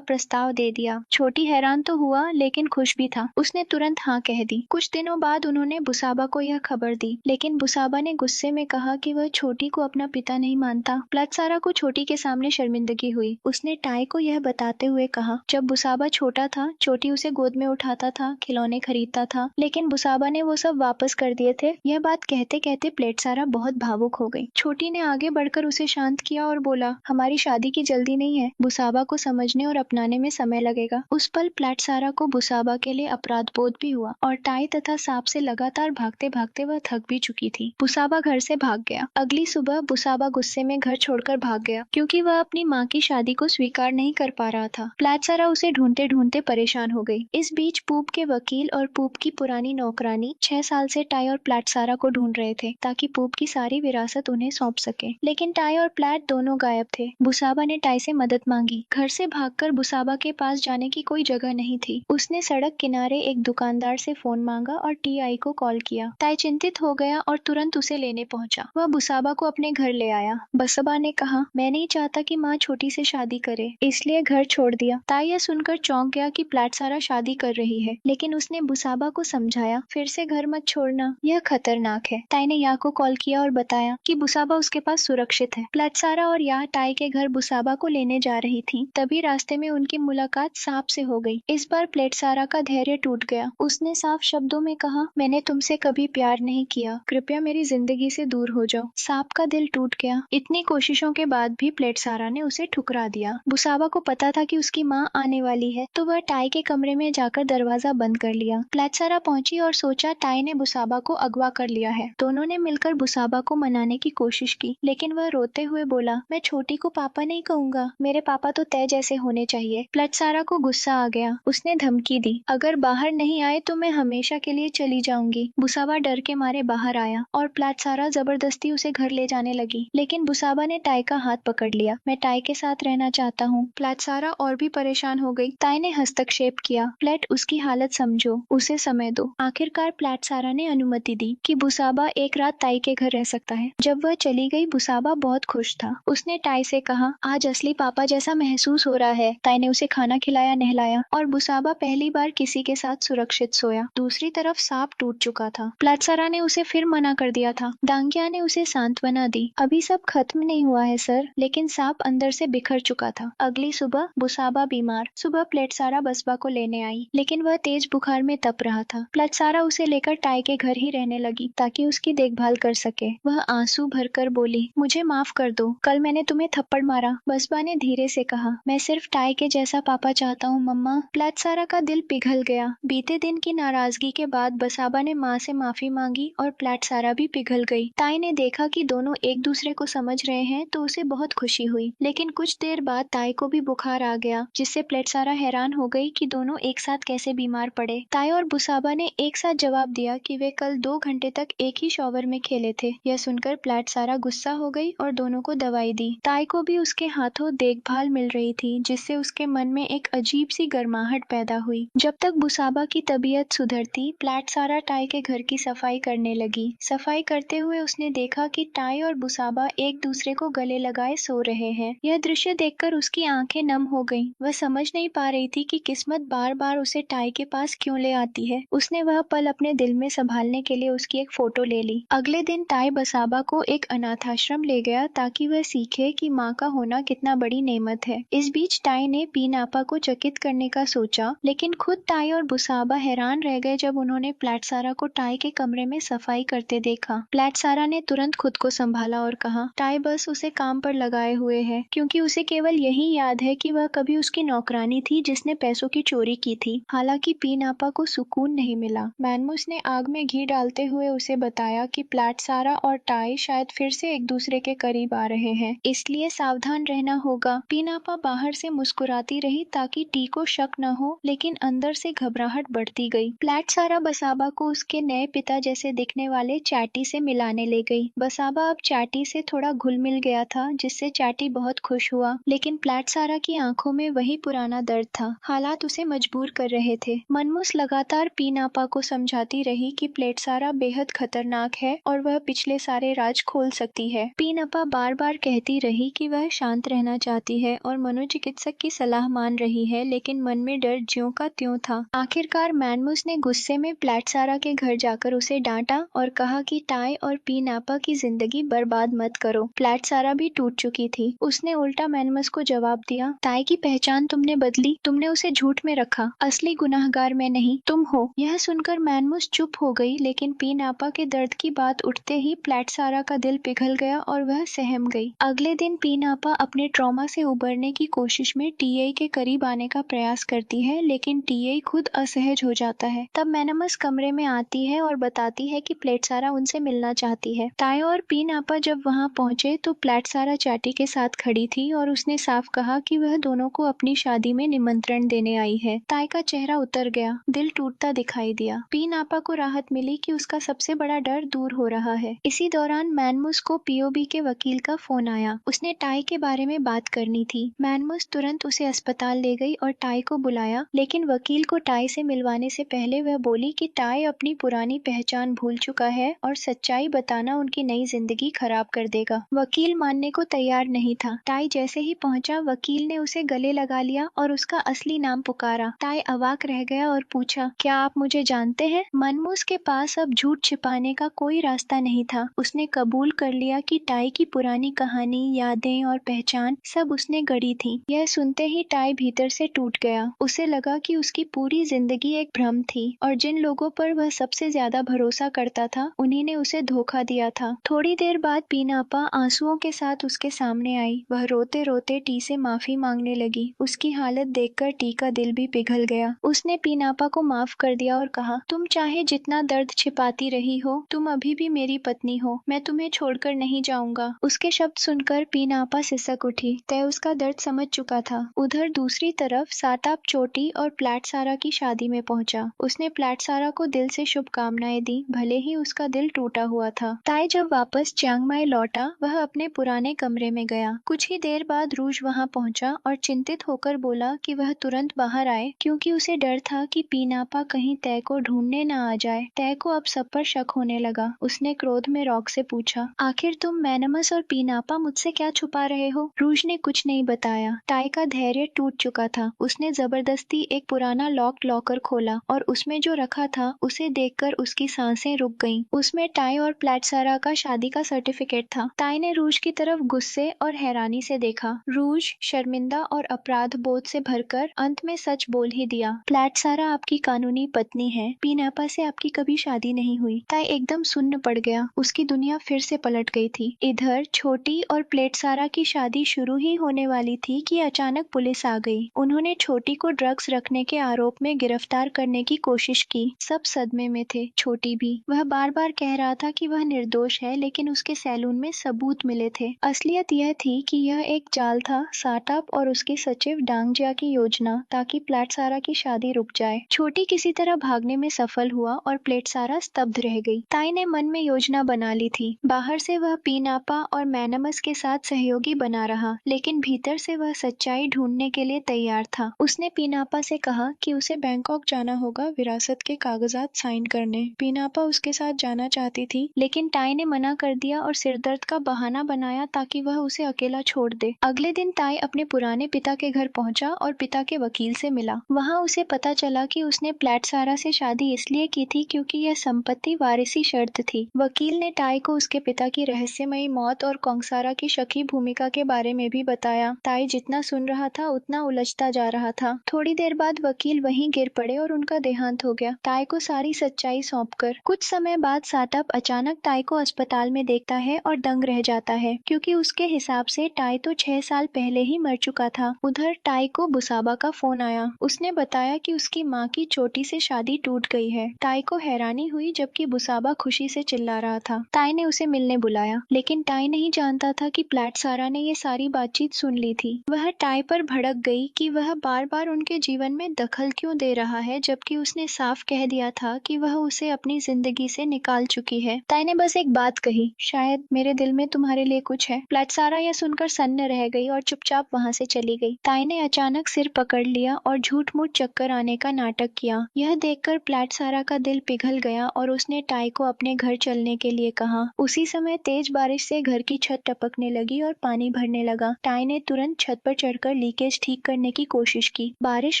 प्रस्ताव दे दिया। छोटी हैरान तो हुआ लेकिन खुश भी था। उसने तुरंत हाँ कह दी। कुछ दिनों बाद उन्होंने बुसाबा को यह खबर दी, लेकिन बुसाबा ने गुस्से में कहा कि वह छोटी को अपना पिता नहीं मानता। प्लेटसारा को छोटी के सामने शर्मिंदगी हुई। उसने टाई को यह बताते हुए कहा, जब बुसाबा छोटा था, छोटी उसे गोद में उठाता था, खिलौने खरीदता था, लेकिन बुसाबा ने वो सब वापस कर दिए थे। यह बात कहते कहते प्लेटसारा बहुत भावुक हो गई। छोटी ने आगे बढ़कर उसे शांत किया और बोला, हमारी शादी की जल्दी नहीं है। बुसाबा को समझने और अपनाने में समय लगेगा। उस पल प्लेटसारा को बुसाबा के लिए अपराध बोध भी हुआ और टाई तथा सांप से लगातार भागते भागते वह थक भी चुकी थी। बुसाबा घर से भाग गया। अगली सुबह बुसाबा गुस्से में घर छोड़कर भाग गया, क्योंकि वह अपनी माँ की शादी को स्वीकार नहीं कर पा रहा था। प्लेटसारा उसे ढूंढते ढूंढते परेशान हो गई। इस बीच पूप के वकील और पूप की पुरानी नौकरानी 6 साल से टाई और प्लेटसारा को ढूंढ रहे थे, ताकि पूप की सारी विरासत उन्हें सौंप सके। लेकिन टाई और प्लेट दोनों गायब थे। बुसाबा ने टाई से मदद मांगी। घर से भागकर बुसाबा के पास जाने की कोई जगह नहीं थी। उसने सड़क किनारे एक दुकानदार से फोन मांगा और टीआई को कॉल किया। टाई चिंतित हो गया और तुरंत उसे लेने पहुंचा। वह बुसाबा को अपने घर ले आया। बुसाबा ने कहा, मैं नहीं चाहता कि माँ छोटी से शादी करे, इसलिए घर छोड़ दिया। टाई यह सुनकर चौंक गया कि प्लेटसारा शादी कर रही है, लेकिन उसने बुसाबा को समझाया, फिर से घर मत छोड़ना, यह खतरनाक है। टाई ने या को कॉल किया और बताया कि बुसाबा उसके पास सुरक्षित है। प्लेटसारा और या टाई के घर बुसाबा को लेने जा रही थी। तभी रास्ते में उनकी मुलाकात सांप से हो गई। इस बार प्लेटसारा का धैर्य टूट गया। उसने साफ शब्दों में कहा, मैंने तुमसे कभी प्यार नहीं किया, कृपया मेरी जिंदगी से दूर हो जाओ। सांप का दिल टूट गया। इतनी कोशिशों के बाद भी प्लेटसारा ने उसे ठुकरा दिया। बुसाबा को पता था कि उसकी माँ आने वाली है, तो वह टाई के कमरे में जाकर दरवाजा बंद कर लिया। प्लेटसारा पहुंची और सोचा टाई ने बुसाबा को अगवा कर लिया है। दोनों ने मिलकर बुसाबा को मनाने की कोशिश की, लेकिन वह रोते हुए बोला, मैं छोटी को पापा नहीं कहूंगा, मेरे पापा तो तय जैसे होने चाहिए। प्लेटसारा को गुस्सा आ गया। उसने धमकी दी, अगर बाहर नहीं आए तो मैं हमेशा के लिए चली जाऊंगी। बुसाबा डर के मारे बाहर आया और प्लेटसारा जबरदस्ती उसे घर ले जाने लगी, लेकिन बुसाबा ने टाई का हाथ पकड़ लिया। मैं टाई के साथ रहना चाहता हूँ। प्लेटसारा और भी परेशान हो गई। टाई ने हस्तक्षेप किया, प्लेट उसकी हालत समझो, उसे समय दो। आखिरकार प्लेटसारा ने अनुमति दी कि बुसाबा एक रात टाई के घर रह सकता है। जब वह चली गई, बुसाबा बहुत खुश था। उसने टाई से कहा, आज असली पापा जैसा महसूस हो रहा है। टाई ने उसे खाना खिलाया, नहलाया और बुसाबा पहली बार किसी के साथ सुरक्षित सोया। दूसरी तरफ सांप टूट चुका था। प्लेटसारा ने उसे फिर मना कर दिया था। डांगिया ने उसे सांत्वना दी, अभी सब खत्म नहीं हुआ है सर, लेकिन सांप अंदर से बिखर चुका था। अगली सुबह बुसाबा बीमार। सुबह प्लेटसारा बसबा को लेने आई, लेकिन वह तेज बुखार में तप रहा था। प्लेटसारा उसे लेकर टाई के घर ही रहने लगी, ताकि उसकी देखभाल कर सके। वह आंसू भरकर बोली, मुझे माफ कर दो, कल मैंने तुम्हें थप्पड़ मारा। बसबा ने धीरे से कहा, मैं सिर्फ टाई के जैसा पापा चाहता हूँ मम्मा। प्लेटसारा का दिल पिघल गया। बीते दिन की नाराजगी के बाद बसाबा ने माँ से माफी मांगी और प्लेटसारा भी पिघल गई। टाई ने देखा कि दोनों एक दूसरे को समझ रहे हैं, तो उसे बहुत खुशी हुई। लेकिन कुछ देर बाद टाई को भी बुखार आ गया, जिससे प्लेटसारा हैरान हो गई कि दोनों एक साथ कैसे बीमार पड़े। टाई और बुसाबा ने एक साथ जवाब दिया कि वे कल 2 घंटे तक एक ही शॉवर में खेले थे। यह सुनकर प्लेटसारा गुस्सा हो गई और दोनों को दवाई दी। टाई को भी उसके हाथों देखभाल मिल रही थी, जिससे उसके मन में एक अजीब सी गर्माहट पैदा हुई। जब तक बुसाबा की तबीयत सुधरती, प्लेटसारा टाई के घर की सफाई करने लगी। सफाई करते हुए उसने देखा कि टाई और बुसाबा एक दूसरे को गले लगाए सो रहे हैं। यह दृश्य देखकर उसकी आंखें नम हो गईं। वह समझ नहीं पा रही थी कि किस्मत बार बार उसे टाई के पास क्यों ले आती है। उसने वह पल अपने दिल में संभालने के लिए उसकी एक फोटो ले ली। अगले दिन टाई बसाबा को एक अनाथाश्रम ले गया, ताकि वह सीखे कि माँ का होना कितना बड़ी नेमत है। इस बीच टाई ने पीनापा को चकित करने का सोचा, लेकिन खुद टाई और बुसाबा हैरान रह गए जब उन्होंने प्लेटसारा को टाई के कमरे में सफाई करते देखा। प्लेटसारा ने तुरंत खुद को संभाला और कहा, टाई बस उसे काम पर लगाए हुए है, क्योंकि उसे केवल यही याद है कि वह कभी उसकी नौकरानी थी जिसने पैसों की चोरी की थी। हालांकि पीनापा को सुकून नहीं मिला। मैनमुस ने आग में घी डालते हुए उसे बताया कि प्लेटसारा और टाई शायद फिर से एक दूसरे के करीब आ रहे हैं, इसलिए सावधान रहना होगा। पीनापा बाहर बाहर से मुस्कुराती रही ताकि टी को शक न हो, लेकिन अंदर से घबराहट बढ़ती गई। प्लेट सारा बसाबा को उसके नए पिता जैसे दिखने वाले चैटी से मिलाने ले गई। बसाबा अब चैटी से थोड़ा घुल मिल गया था, जिससे चैटी बहुत खुश हुआ, लेकिन प्लेट सारा की आंखों में वही पुराना दर्द था। हालात उसे मजबूर कर रहे थे। मनमूस लगातार पीनापा को समझाती रही कि प्लेट सारा बेहद खतरनाक है और वह पिछले सारे राज खोल सकती है। पीनापा बार बार कहती रही कि वह शांत रहना चाहती है और मनोचिकित्सक की सलाह मान रही है, लेकिन मन में डर ज्यों का त्यों था। आखिरकार मैनमूस ने गुस्से में प्लेट सारा के घर जाकर उसे डांटा और कहा कि टाई और पीनापा की जिंदगी बर्बाद मत करो। प्लेट सारा भी टूट चुकी थी। उसने उल्टा मैनमूस को जवाब दिया, टाई की पहचान तुमने बदली, तुमने उसे झूठ में रखा, असली गुनाहगार मैं नहीं तुम हो। यह सुनकर मैनमूस चुप हो गई, लेकिन पीनापा के दर्द की बात उठते ही प्लेट सारा का दिल पिघल गया और वह सहम गई। अगले दिन पीनापा अपने ट्रॉमा से उबरने की कोशिश में टीए के करीब आने का प्रयास करती है, लेकिन टीए खुद असहज हो जाता है। तब मैनमस कमरे में आती है और बताती है कि प्लेट सारा उनसे मिलना चाहती है। टाई और पीनापा जब वहां पहुंचे तो प्लेट सारा चैटी के साथ खड़ी थी और उसने साफ कहा कि वह दोनों को अपनी शादी में निमंत्रण देने आई है। टाई का चेहरा उतर गया, दिल टूटता दिखाई दिया। पीनापा को राहत मिली कि उसका सबसे बड़ा डर दूर हो रहा है। इसी दौरान मैनमूस को पीओबी के वकील का फोन आया। उसने टाई के बारे में बात करनी थी। मैनमूस तुरंत उसे अस्पताल ले गई और टाई को बुलाया, लेकिन वकील को टाई से मिलवाने से पहले वह बोली कि टाई अपनी पुरानी पहचान भूल चुका है और सच्चाई बताना उनकी नई जिंदगी खराब कर देगा। वकील मानने को तैयार नहीं था। टाई जैसे ही पहुंचा, वकील ने उसे गले लगा लिया और उसका असली नाम पुकारा। टाई अवाक रह गया और पूछा, क्या आप मुझे जानते हैं? मनमूस के पास अब झूठ छिपाने का कोई रास्ता नहीं था। उसने कबूल कर लिया कि टाई की पुरानी कहानी, यादें और पहचान सब उसने गढ़ी थी। यह सुनते ही टाई भीतर से टूट गया। उसे लगा कि उसकी पूरी जिंदगी एक भ्रम थी और जिन लोगों पर वह सबसे ज्यादा भरोसा करता था, उन्हीं ने उसे धोखा दिया था। थोड़ी देर बाद पीनापा आंसुओं के साथ उसके सामने आई। वह रोते रोते टी से माफी मांगने लगी। उसकी हालत देखकर टी का दिल भी पिघल गया। उसने पीनापा को माफ कर दिया और कहा, तुम चाहे जितना दर्द छिपाती रही हो, तुम अभी भी मेरी पत्नी हो। मैं तुम्हें छोड़कर नहीं जाऊंगा। उसके शब्द सुनकर पीनापा सिसक उठी। तय उसका दर्द समझ चुका था। उधर दूसरी तरफ साताप चोटी और प्लेट सारा की शादी में पहुंचा। उसने प्लेट सारा को दिल से शुभकामनाएं दी, भले ही उसका दिल टूटा हुआ था। ताई जब वापस चियांग माई लौटा, वह अपने पुराने कमरे में गया। कुछ ही देर बाद रूज वहां पहुंचा और चिंतित होकर बोला कि वह तुरंत बाहर आए, क्योंकि उसे डर था कि पीनापा कहीं तय को ढूंढने न आ जाए। तय को अब सब पर शक होने लगा। उसने क्रोध में रॉक से पूछा, आखिर तुम मैनमस और पीनापा मुझसे क्या छुपा रहे हो? रूज ने कुछ नहीं बताया। टाई का धैर्य टूट चुका था। उसने जबरदस्ती एक पुराना लॉकर खोला और उसमें जो रखा था उसे देखकर उसकी सांसें रुक गईं। उसमें टाई और प्लेट सारा का शादी का सर्टिफिकेट था। टाई ने रूज की तरफ गुस्से और हैरानी से देखा। रूज शर्मिंदा और अपराध बोध से भरकर अंत में सच बोल ही दिया, प्लेट सारा आपकी कानूनी पत्नी है। पीनापा से आपकी कभी शादी नहीं हुई। टाई एकदम सुन्न पड़ गया। उसकी दुनिया फिर से पलट गई थी। इधर छोटी और प्लेट सारा की शादी शुरू ही होने वाली थी कि अचानक पुलिस आ गई। उन्होंने छोटी को ड्रग्स रखने के आरोप में गिरफ्तार करने की कोशिश की। सब सदमे में थे, छोटी भी। वह बार बार कह रहा था कि वह निर्दोष है, लेकिन उसके सैलून में सबूत मिले थे। असलियत यह थी कि यह एक चाल था, साटाप और उसके सचिव डांगजिया की योजना, ताकि प्लेट सारा की शादी रुक जाए। छोटी किसी तरह भागने में सफल हुआ और प्लेट सारा स्तब्ध रह गई। ताई ने मन में योजना बना ली थी। बाहर से वह पीनापा और मैनमस के साथ सहयोगी बना रहा, लेकिन भीतर से वह सच्चाई ढूंढने के लिए तैयार था। उसने पीनापा से कहा कि उसे बैंकॉक जाना होगा विरासत के कागजात साइन करने। पीनापा उसके साथ जाना चाहती थी, लेकिन टाई ने मना कर दिया और सिरदर्द का बहाना बनाया ताकि वह उसे अकेला छोड़ दे। अगले दिन टाई अपने पुराने पिता के घर पहुंचा और पिता के वकील से मिला। वहां उसे पता चला कि उसने प्लेट सारा से शादी इसलिए की थी क्योंकि यह संपत्ति वारिसी शर्त थी। वकील ने टाई को उसके पिता की रहस्यमयी मौत और कोंगसारा की शकी भूमिका के बारे में भी बताया। टाई जितना सुन रहा था उतना उलझता जा रहा था। थोड़ी देर बाद वकील वहीं गिर पड़े और उनका देहांत हो गया, टाई को सारी सच्चाई सौंपकर। कुछ समय बाद साटप अचानक टाई को अस्पताल में देखता है और दंग रह जाता है, क्योंकि उसके हिसाब से टाई तो 6 साल पहले ही मर चुका था। उधर टाई को बुसाबा का फोन आया। उसने बताया कि उसकी माँ की चोटी से शादी टूट गई है। टाई को हैरानी हुई, जबकि बुसाबा खुशी से चिल्ला रहा था। टाई ने उसे मिलने बुलाया, लेकिन टाई नहीं जानता था कि प्लेट सारा ने ये सारी बातचीत सुन ली थी। वह टाई पर भड़क गई कि वह बार बार उनके जीवन में दखल क्यों दे रहा है, जबकि उसने साफ कह दिया था कि वह उसे अपनी जिंदगी से निकाल चुकी है। टाई ने बस एक बात कही, शायद मेरे दिल में तुम्हारे लिए कुछ है। प्लेटसारा यह सुनकर सन्न रह गई और चुपचाप वहां से चली गई। टाई ने अचानक सिर पकड़ लिया और झूठ मूठ चक्कर आने का नाटक किया। यह देखकर प्लेटसारा का दिल पिघल गया और उसने टाई को अपने घर चलने के लिए कहा। उसी समय तेज बारिश से घर की छत टपकने लगी और पानी भरने लगा। टाई ने तुरंत छत पर चढ़कर लीकेज ठीक करने की कोशिश की। बारिश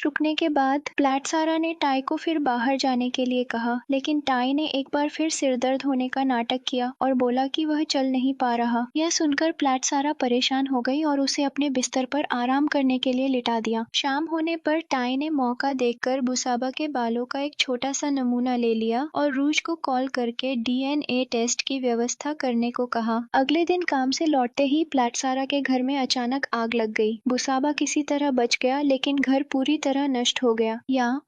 रुकने के बाद प्लेटसारा ने टाई को फिर बाहर जाने के लिए कहा, लेकिन टाई ने एक बार फिर सिरदर्द होने का नाटक किया और बोला कि वह चल नहीं पा रहा। यह सुनकर प्लेटसारा परेशान हो गई और उसे अपने बिस्तर पर आराम करने के लिए लिटा दिया। शाम होने पर टाई ने मौका देखकर बुसाबा के बालों का एक छोटा सा नमूना ले लिया और रूज को कॉल करके DNA टेस्ट की व्यवस्था करने को कहा। अगले दिन काम से लौटते ही प्लेटसारा के घर में अचानक आग लग गई। बुसाबा किसी तरह बच गया, लेकिन घर पूरी तरह नष्ट हो गया।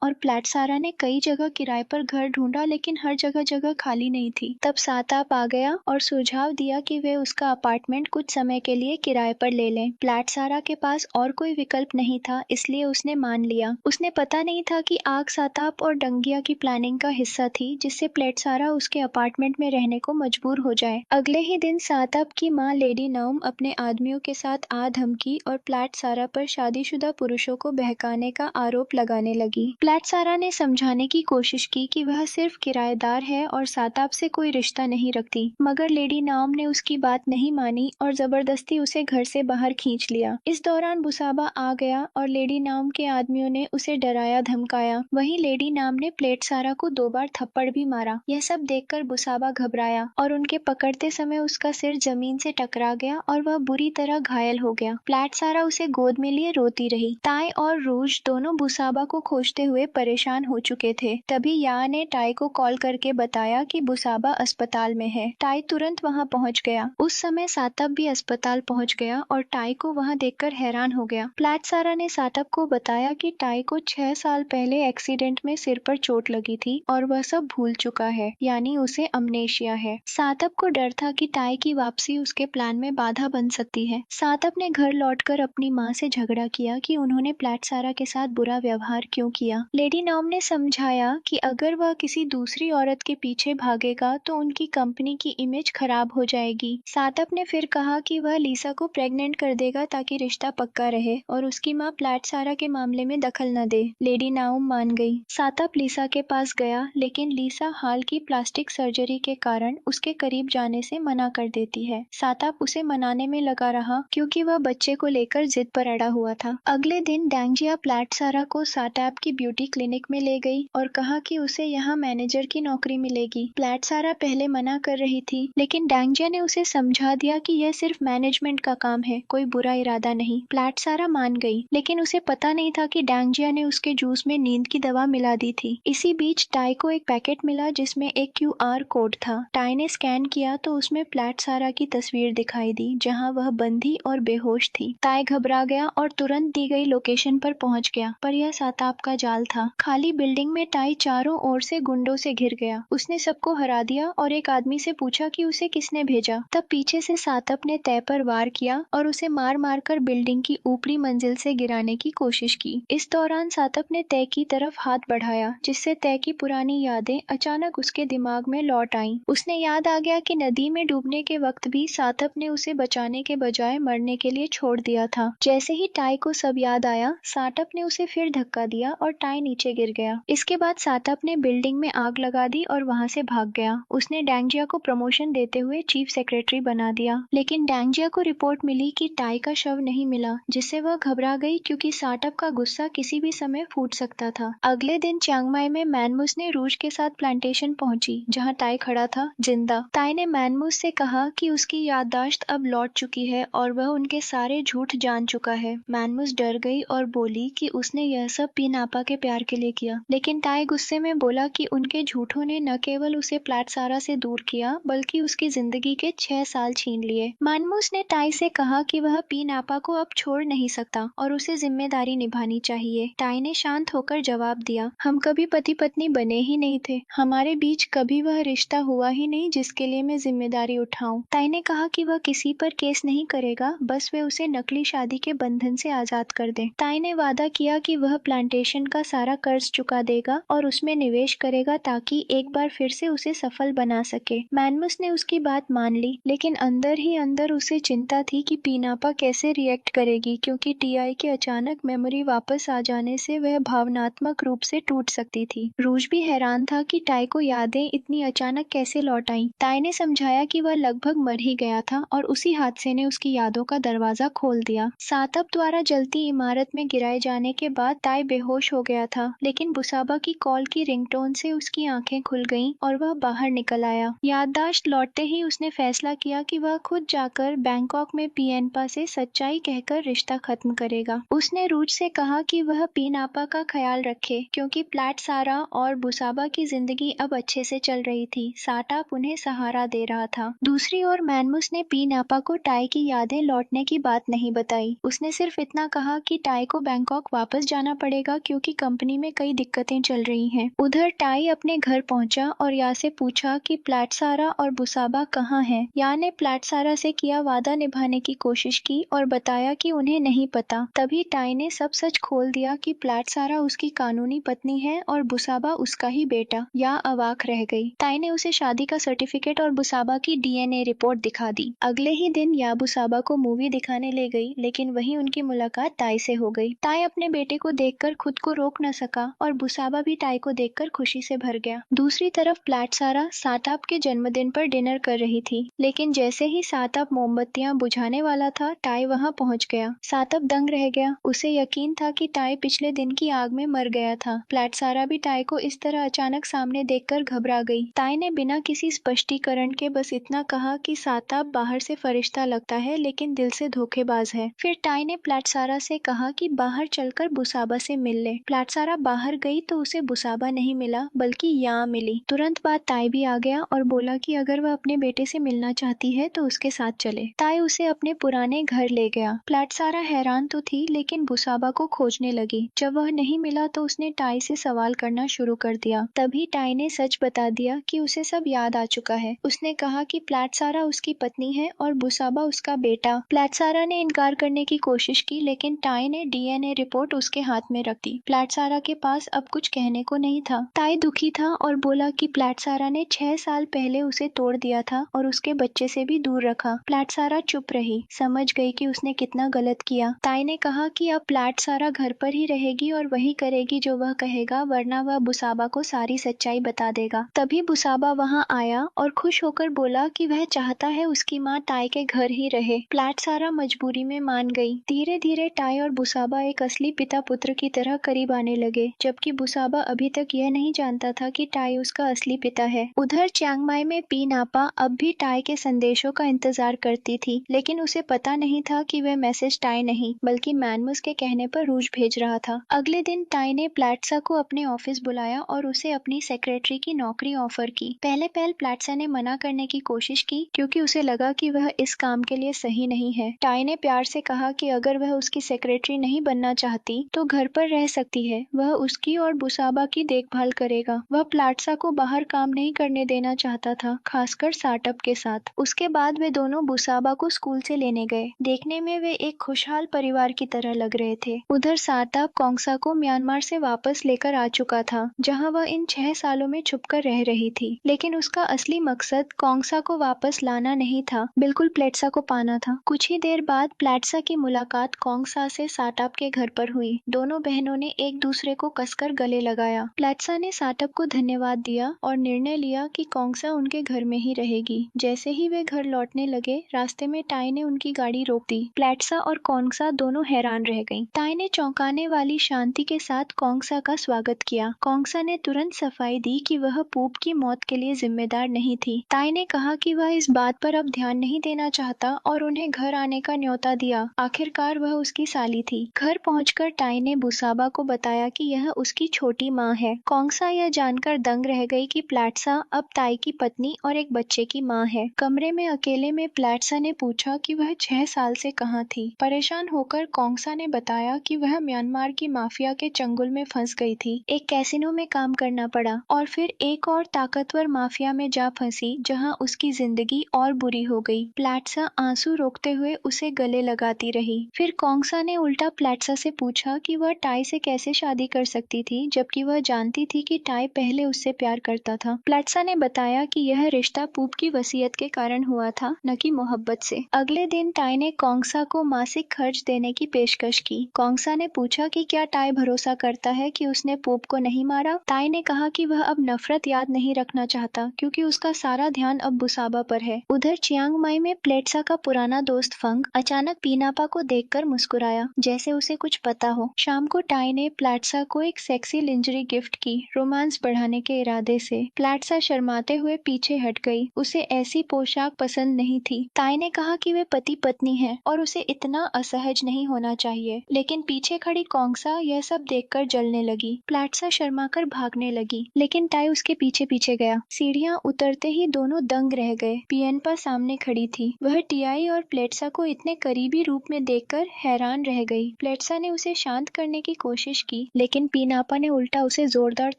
और प्लेटसारा ने कई जगह किराए पर घर ढूंढा, लेकिन हर जगह जगह खाली नहीं थी। तब साताप आ गया और सुझाव दिया कि वे उसका अपार्टमेंट कुछ समय के लिए किराए पर ले लें। प्लेटसारा के पास और कोई विकल्प नहीं था, इसलिए उसने मान लिया। उसने पता नहीं था कि आग साताप और डंगिया की प्लानिंग का हिस्सा थी, जिससे प्लेटसारा उसके अपार्टमेंट में रहने को मजबूर हो जाए। अगले ही दिन साताप की माँ लेडी नौम अपने आदमियों के साथ आ धमकी और प्लेटसारा पर शादीशुदा पुरुषों को बहकाने का आरोप लगाने लगी। प्लेटसारा ने समझाने की कोशिश की कि वह सिर्फ किराएदार है और साताप से कोई रिश्ता नहीं रखती, मगर लेडी नौम ने उसकी बात नहीं मानी और जबरदस्ती उसे घर से बाहर खींच लिया। इस दौरान बुसाबा आ गया और लेडी नौम के आदमियों ने उसे डराया धमकाया। वहीं लेडी नौम ने प्लेटसारा को 2 बार थप्पड़ भी मारा। यह सब देखकर बुसाबा घबराया और उनके पकड़ते समय उसका सिर जमीन से टकरा गया और वह बुरी तरह घायल हो गया। प्लेटसारा उसे गोद में लिए रोती रही। टाई और रूज दोनों बुसाबा को खोजते हुए परेशान हो चुके थे। तभी या ने टाई को कॉल करके बताया कि बुसाबा अस्पताल में है। टाई तुरंत वहां पहुंच गया। उस समय सातप भी अस्पताल पहुंच गया और टाई को वहां देखकर हैरान हो गया। प्लेटसारा ने सातप को बताया कि टाई को 6 साल पहले एक्सीडेंट में सिर पर चोट लगी थी और वह सब भूल चुका है, यानी उसे अमनेशिया है। सातप को डर था कि टाई की वापसी उसके प्लान में बाधा बन सकती है। सातप ने घर लौटकर अपनी माँ से झगड़ा किया कि उन्होंने प्लेटसारा के साथ बुरा व्यवहार क्यों किया। लेडी नॉम ने समझाया कि अगर वह किसी दूसरी औरत के पीछे भागेगा तो उनकी कंपनी की इमेज खराब हो जाएगी। सातप ने फिर कहा कि वह लीसा को प्रेग्नेंट कर देगा ताकि रिश्ता पक्का रहे और उसकी माँ प्लेटसारा के मामले में दखल न दे। लेडी नाउम मान गई। सातप लीसा के पास गया, लेकिन लीसा हाल की प्लास्टिक सर्जरी के कारण उसके करीब जाने से मना कर देती है। सातप उसे मनाने में लगा रहा क्योंकि वह बच्चे को लेकर जिद पर अड़ा हुआ था। अगले दिन डैंजिया प्लेटसारा को सातप की ब्यूटी क्लिनिक में ले गई और कहा कि उसे यहाँ मैनेजर की नौकरी मिलेगी। प्लेटसारा पहले मना कर रही थी, लेकिन डैंजिया ने उसे समझा दिया कि यह सिर्फ मैनेजमेंट का काम है, कोई बुरा इरादा नहीं। प्लेटसारा मान गई, लेकिन उसे पता नहीं था कि डैंजिया ने उसके जूस में नींद की दवा मिला दी थी। इसी बीच टाई को एक पैकेट मिला जिसमें एक QR कोड था। टाई ने स्कैन किया तो उसमें प्लेटसारा की तस्वीर दिखाई दी, जहाँ वह बंधी और बेहोश थी। टाई घबरा गया और तुरंत दी गई लोकेशन पर पहुंच गया, पर यह साताप का जाल था। खाली बिल्डिंग में टाई चारों ओर से गुंडों से घिर गया। उसने सबको हरा दिया और एक आदमी से पूछा कि उसे किसने भेजा। तब पीछे से सातप ने तय पर वार किया और उसे मार मार कर बिल्डिंग की ऊपरी मंजिल से गिराने की कोशिश की। इस दौरान सातप ने तय की तरफ हाथ बढ़ाया, जिससे तय की पुरानी यादें अचानक उसके दिमाग में लौट आईं। उसने याद आ गया कि नदी में डूबने के वक्त भी सातप ने उसे बचाने के बजाय मरने के लिए छोड़ दिया था। जैसे ही टाई को सब याद आया, सातप ने उसे फिर धक्का दिया और टाई नीचे गिर गया। इसके बाद सातप ने बिल्डिंग में आग लगा दी और वहां से भाग गया। उसने डैंजिया को प्रमोशन देते हुए चीफ सेक्रेटरी बना दिया, लेकिन डैंजिया को रिपोर्ट मिली कि टाई का शव नहीं मिला, जिससे वह घबरा गई क्योंकि सातप का गुस्सा किसी भी समय फूट सकता था। अगले दिन चियांगमाई में मैनमुस ने रूज के साथ प्लांटेशन पहुंची, जहां टाई खड़ा था जिंदा। टाई ने मैनमुस से कहा कि उसकी याददाश्त अब लौट चुकी है और वह उनके सारे झूठ जान चुका है। मैनमुस डर गई और बोली कि उसने यह सब पीनापा के प्यार के लिए किया, लेकिन टाई गुस्से में बोला कि उनके झूठों ने न केवल उसे प्लेटसारा से दूर किया, बल्कि उसकी जिंदगी के 6 साल छीन लिए। मैनमुस ने टाई से कहा कि वह पीनापा को अब छोड़ नहीं सकता और उसे जिम्मेदारी निभानी चाहिए। टाई ने शांत होकर जवाब दिया, हम कभी पति पत्नी बने ही नहीं थे। हमारे बीच कभी वह रिश्ता हुआ ही नहीं जिसके लिए मैं जिम्मेदारी उठाऊं। टाई ने कहा कि वह किसी पर केस नहीं करेगा, बस वे उसे नकली शादी के बंधन से आजाद कर दे। ताई ने वादा किया कि वह प्लांटेशन का सारा कर्ज चुका देगा और उसमें निवेश करेगा ताकि एक बार फिर से उसे सफल बना सके। मैनमस ने उसकी बात मान ली, लेकिन अंदर ही अंदर उसे चिंता थी कि पीनापा कैसे रिएक्ट करेगी, क्योंकि टीआई के अचानक मेमोरी वापस आ जाने से वह भावनात्मक रूप से टूट सकती थी। रूज भी हैरान था कि टाई को यादें इतनी अचानक कैसे लौट आईं। ताई ने समझाया कि वह लगभग मर ही गया था और उसी हादसे ने उसकी यादों का दरवाजा खोल दिया। सातप द्वारा जलती इमारत में गिराए जाने के बाद ताई बेहोश हो गया था, लेकिन बुसाबा की कॉल की रिंगटोन से उसकी आंखें खुल गईं और वह बाहर निकल आया। याददाश्त लौटते ही उसने फैसला किया कि वह खुद जाकर बैंकॉक में पीएनपा से सच्चाई कहकर रिश्ता खत्म करेगा। उसने रूज से कहा कि वह पीनापा का ख्याल रखे, क्योंकि प्लाट सारा और बुसाबा की जिंदगी अब अच्छे से चल रही थी। साटाप उन्हें सहारा दे रहा था। दूसरी ओर मैनमुस ने पीनापा को टाई की यादें लौटने की बात नहीं बताई। उसने सिर्फ इतना कहा कि टाई को बैंकॉक वापस जाना पड़ेगा क्योंकि कंपनी में कई दिक्कतें चल रही हैं। उधर टाई अपने घर पहुंचा और या से पूछा कि प्लाटसारा और बुसाबा कहाँ हैं। या ने प्लाटसारा से किया वादा निभाने की कोशिश की और बताया कि उन्हें नहीं पता। तभी टाई ने सब सच खोल दिया कि प्लाटसारा उसकी कानूनी पत्नी है और बुसाबा उसका ही बेटा। या अवाक रह गई। टाई ने उसे शादी का सर्टिफिकेट और बुसाबा की डीएनए रिपोर्ट दिखा दी। अगले ही दिन या बुसाबा को मूवी दिखाने ले गई, लेकिन वहीं उनकी मुलाकात टाई से हो गई। टाई अपने बेटे को देखकर खुद को रोक न सका और बुसाबा भी टाई को देखकर खुशी से भर गया। दूसरी तरफ प्लाटसारा साटाप के जन्मदिन पर डिनर कर रही थी, लेकिन जैसे ही साटाप मोमबत्तियां बुझाने वाला था, टाई वहां पहुंच गया। साटाप दंग रह गया। उसे यकीन था कि टाई पिछले दिन की आग में मर गया था। प्लाटसारा भी टाई को इस तरह अचानक सामने देखकर घबरा गई। टाई ने बिना किसी स्पष्टीकरण के बस इतना कहा कि साटाप बाहर से फरिश्ता लगता है लेकिन दिल से धोखेबाज है। फिर टाई ने प्लाटसारा से कहा कि बाहर चलकर बुसाबा से मिल ले। प्लाटसारा बाहर गई तो उसे बुसाबा नहीं मिला, बल्कि या मिली। तुरंत बाद टाई भी आ गया और बोला कि अगर वह अपने बेटे से मिलना चाहती है तो उसके साथ चले। टाई उसे अपने पुराने घर ले गया। प्लाटसारा हैरान तो थी, लेकिन बुसाबा को खोजने लगी। जब वह नहीं मिला तो उसने टाई से सवाल करना शुरू कर दिया। तभी टाई ने सच बता दिया कि उसे सब याद आ चुका है। उसने कहा कि प्लाटसारा उसकी पत्नी है और बुसाबा उसका बेटा। प्लाटसारा ने इनकार करने की कोशिश की, लेकिन टाई ने डीएनए रिपोर्ट उसके हाथ में रख दी। प्लाटसारा के पास अब कुछ कहने को नहीं था। टाई दुखी था और बोला कि प्लाटसारा ने 6 साल पहले उसे तोड़ दिया था और उसके बच्चे से भी दूर रखा। प्लाटसारा चुप रही, समझ गई कि उसने कितना गलत किया। टाई ने कहा कि अब प्लाटसारा घर पर ही रहेगी और वही करेगी जो वह कहेगा, वरना वह बुसाबा को सारी सच्चाई बता देगा। तभी बुसाबा वहां आया और खुश होकर बोला कि वह चाहता है उसकी माँ टाई के घर ही रहे। प्लाटसारा मजबूरी में मान गई। धीरे धीरे टाई और बुसाबा एक असली पिता पुत्र की तरह करीब आने लगे, जबकि बुसाबा अभी तक यह नहीं जानता था कि टाई उसका असली पिता है। उधर चियांग माई में पीनापा अब भी टाई के संदेशों का इंतजार करती थी, लेकिन उसे पता नहीं था कि वह मैसेज टाई नहीं बल्कि मैनमुस के कहने पर रूज भेज रहा था। अगले दिन टाई ने प्लाटसा को अपने ऑफिस बुलाया और उसे अपनी सेक्रेटरी की नौकरी ऑफर की। पहले प्लाटसा ने मना करने की कोशिश की, क्योंकि उसे लगा कि वह इस काम के लिए सही नहीं है। टाई ने प्यार से कहा कि अगर वह उसकी सेक्रेटरी नहीं बनना चाहती तो घर पर रह सकती है। वह उसकी और बुसाबा की देखभाल करेगा। वह प्लाटसा को बाहर काम नहीं करने देना चाहता था, खासकर साटअप के साथ। उसके बाद वे दोनों बुसाबा को स्कूल से लेने गए। देखने में वे एक खुशहाल परिवार की तरह लग रहे थे। उधर साटअप कोंगसा को म्यांमार से वापस लेकर आ चुका था, जहां वह इन 6 सालों में छुपकर रह रही थी। लेकिन उसका असली मकसद कोंगसा को वापस लाना नहीं था, बिल्कुल प्लेटसा को पाना था। कुछ ही देर बाद प्लेटसा की मुलाकात कोंगसा से साटअप के घर पर हुई। दोनों बहनों ने एक दूसरे को कसकर गले लगाया। प्लेटसा ने साटअप को धन्यवाद दिया और निर्णय लिया कि कोंगसा उनके घर में ही रहेगी। जैसे ही वे घर लौटने लगे, रास्ते में टाई ने उनकी गाड़ी रोक दी। प्लेटसा और कोंगसा दोनों हैरान रह गईं। टाई ने चौंकाने वाली शांति के साथ कोंगसा का स्वागत किया। कोंगसा ने तुरंत सफाई दी कि वह पूप की मौत के लिए जिम्मेदार नहीं थी। टाई ने कहा कि वह इस बात पर अब ध्यान नहीं देना चाहता और उन्हें घर आने का न्योता दिया। आखिरकार वह उसकी साली थी। घर पहुंचकर टाई ने बुसाबा को बताया कि यह उसकी छोटी माँ है। कोंगसा यह जानकर दंग रह गई कि प्लेटसा अब टाई की पत्नी और एक बच्चे की माँ है। कमरे में अकेले में प्लेटसा ने पूछा कि वह 6 साल से कहाँ थी। परेशान होकर कोंगसा ने बताया कि वह म्यांमार की माफिया के चंगुल में फंस गई थी। एक कैसीनो में काम करना पड़ा और फिर एक और ताकतवर माफिया में जा फंसी, जहां उसकी जिंदगी और बुरी हो गई। प्लेटसा आंसू रोकते हुए उसे गले लगा लगाती रही। फिर कोंगसा ने उल्टा प्लेटसा से पूछा कि वह टाई से कैसे शादी कर सकती थी, जबकि वह जानती थी कि टाई पहले उससे प्यार करता था। प्लेटसा ने बताया कि यह रिश्ता पूप की वसीयत के कारण हुआ था, न कि मोहब्बत से। अगले दिन टाई ने कोंगसा को मासिक खर्च देने की पेशकश की। कोंगसा ने पूछा कि क्या टाई भरोसा करता है कि उसने पूप को नहीं मारा। टाई ने कहा कि वह अब नफरत याद नहीं रखना चाहता, क्योंकि उसका सारा ध्यान अब बुसाबा पर है। उधर चियांग माई में प्लेटसा का पुराना दोस्त फंग अचानक पीनापा को देखकर मुस्कुराया, जैसे उसे कुछ पता हो। शाम को टाई ने प्लेटसा को एक सेक्सी लिंजरी गिफ्ट की, रोमांस बढ़ाने के इरादे से। प्लेटसा शर्माते हुए पीछे हट गई, उसे ऐसी पोशाक पसंद नहीं थी। टाई ने कहा कि वे पति पत्नी हैं और उसे इतना असहज नहीं होना चाहिए, लेकिन पीछे खड़ी कोंगसा यह सब देखकर जलने लगी। प्लेटसा शर्माकर भागने लगी, लेकिन टाई उसके पीछे पीछे गया। सीढ़ियां उतरते ही दोनों दंग रह गए। पियनपा सामने खड़ी थी। वह टियाई और प्लेटसा को इतने करीबी रूप में देखकर हैरान रह गई। प्लेटसा ने उसे शांत करने की कोशिश की, लेकिन पीनापा ने उल्टा उसे जोरदार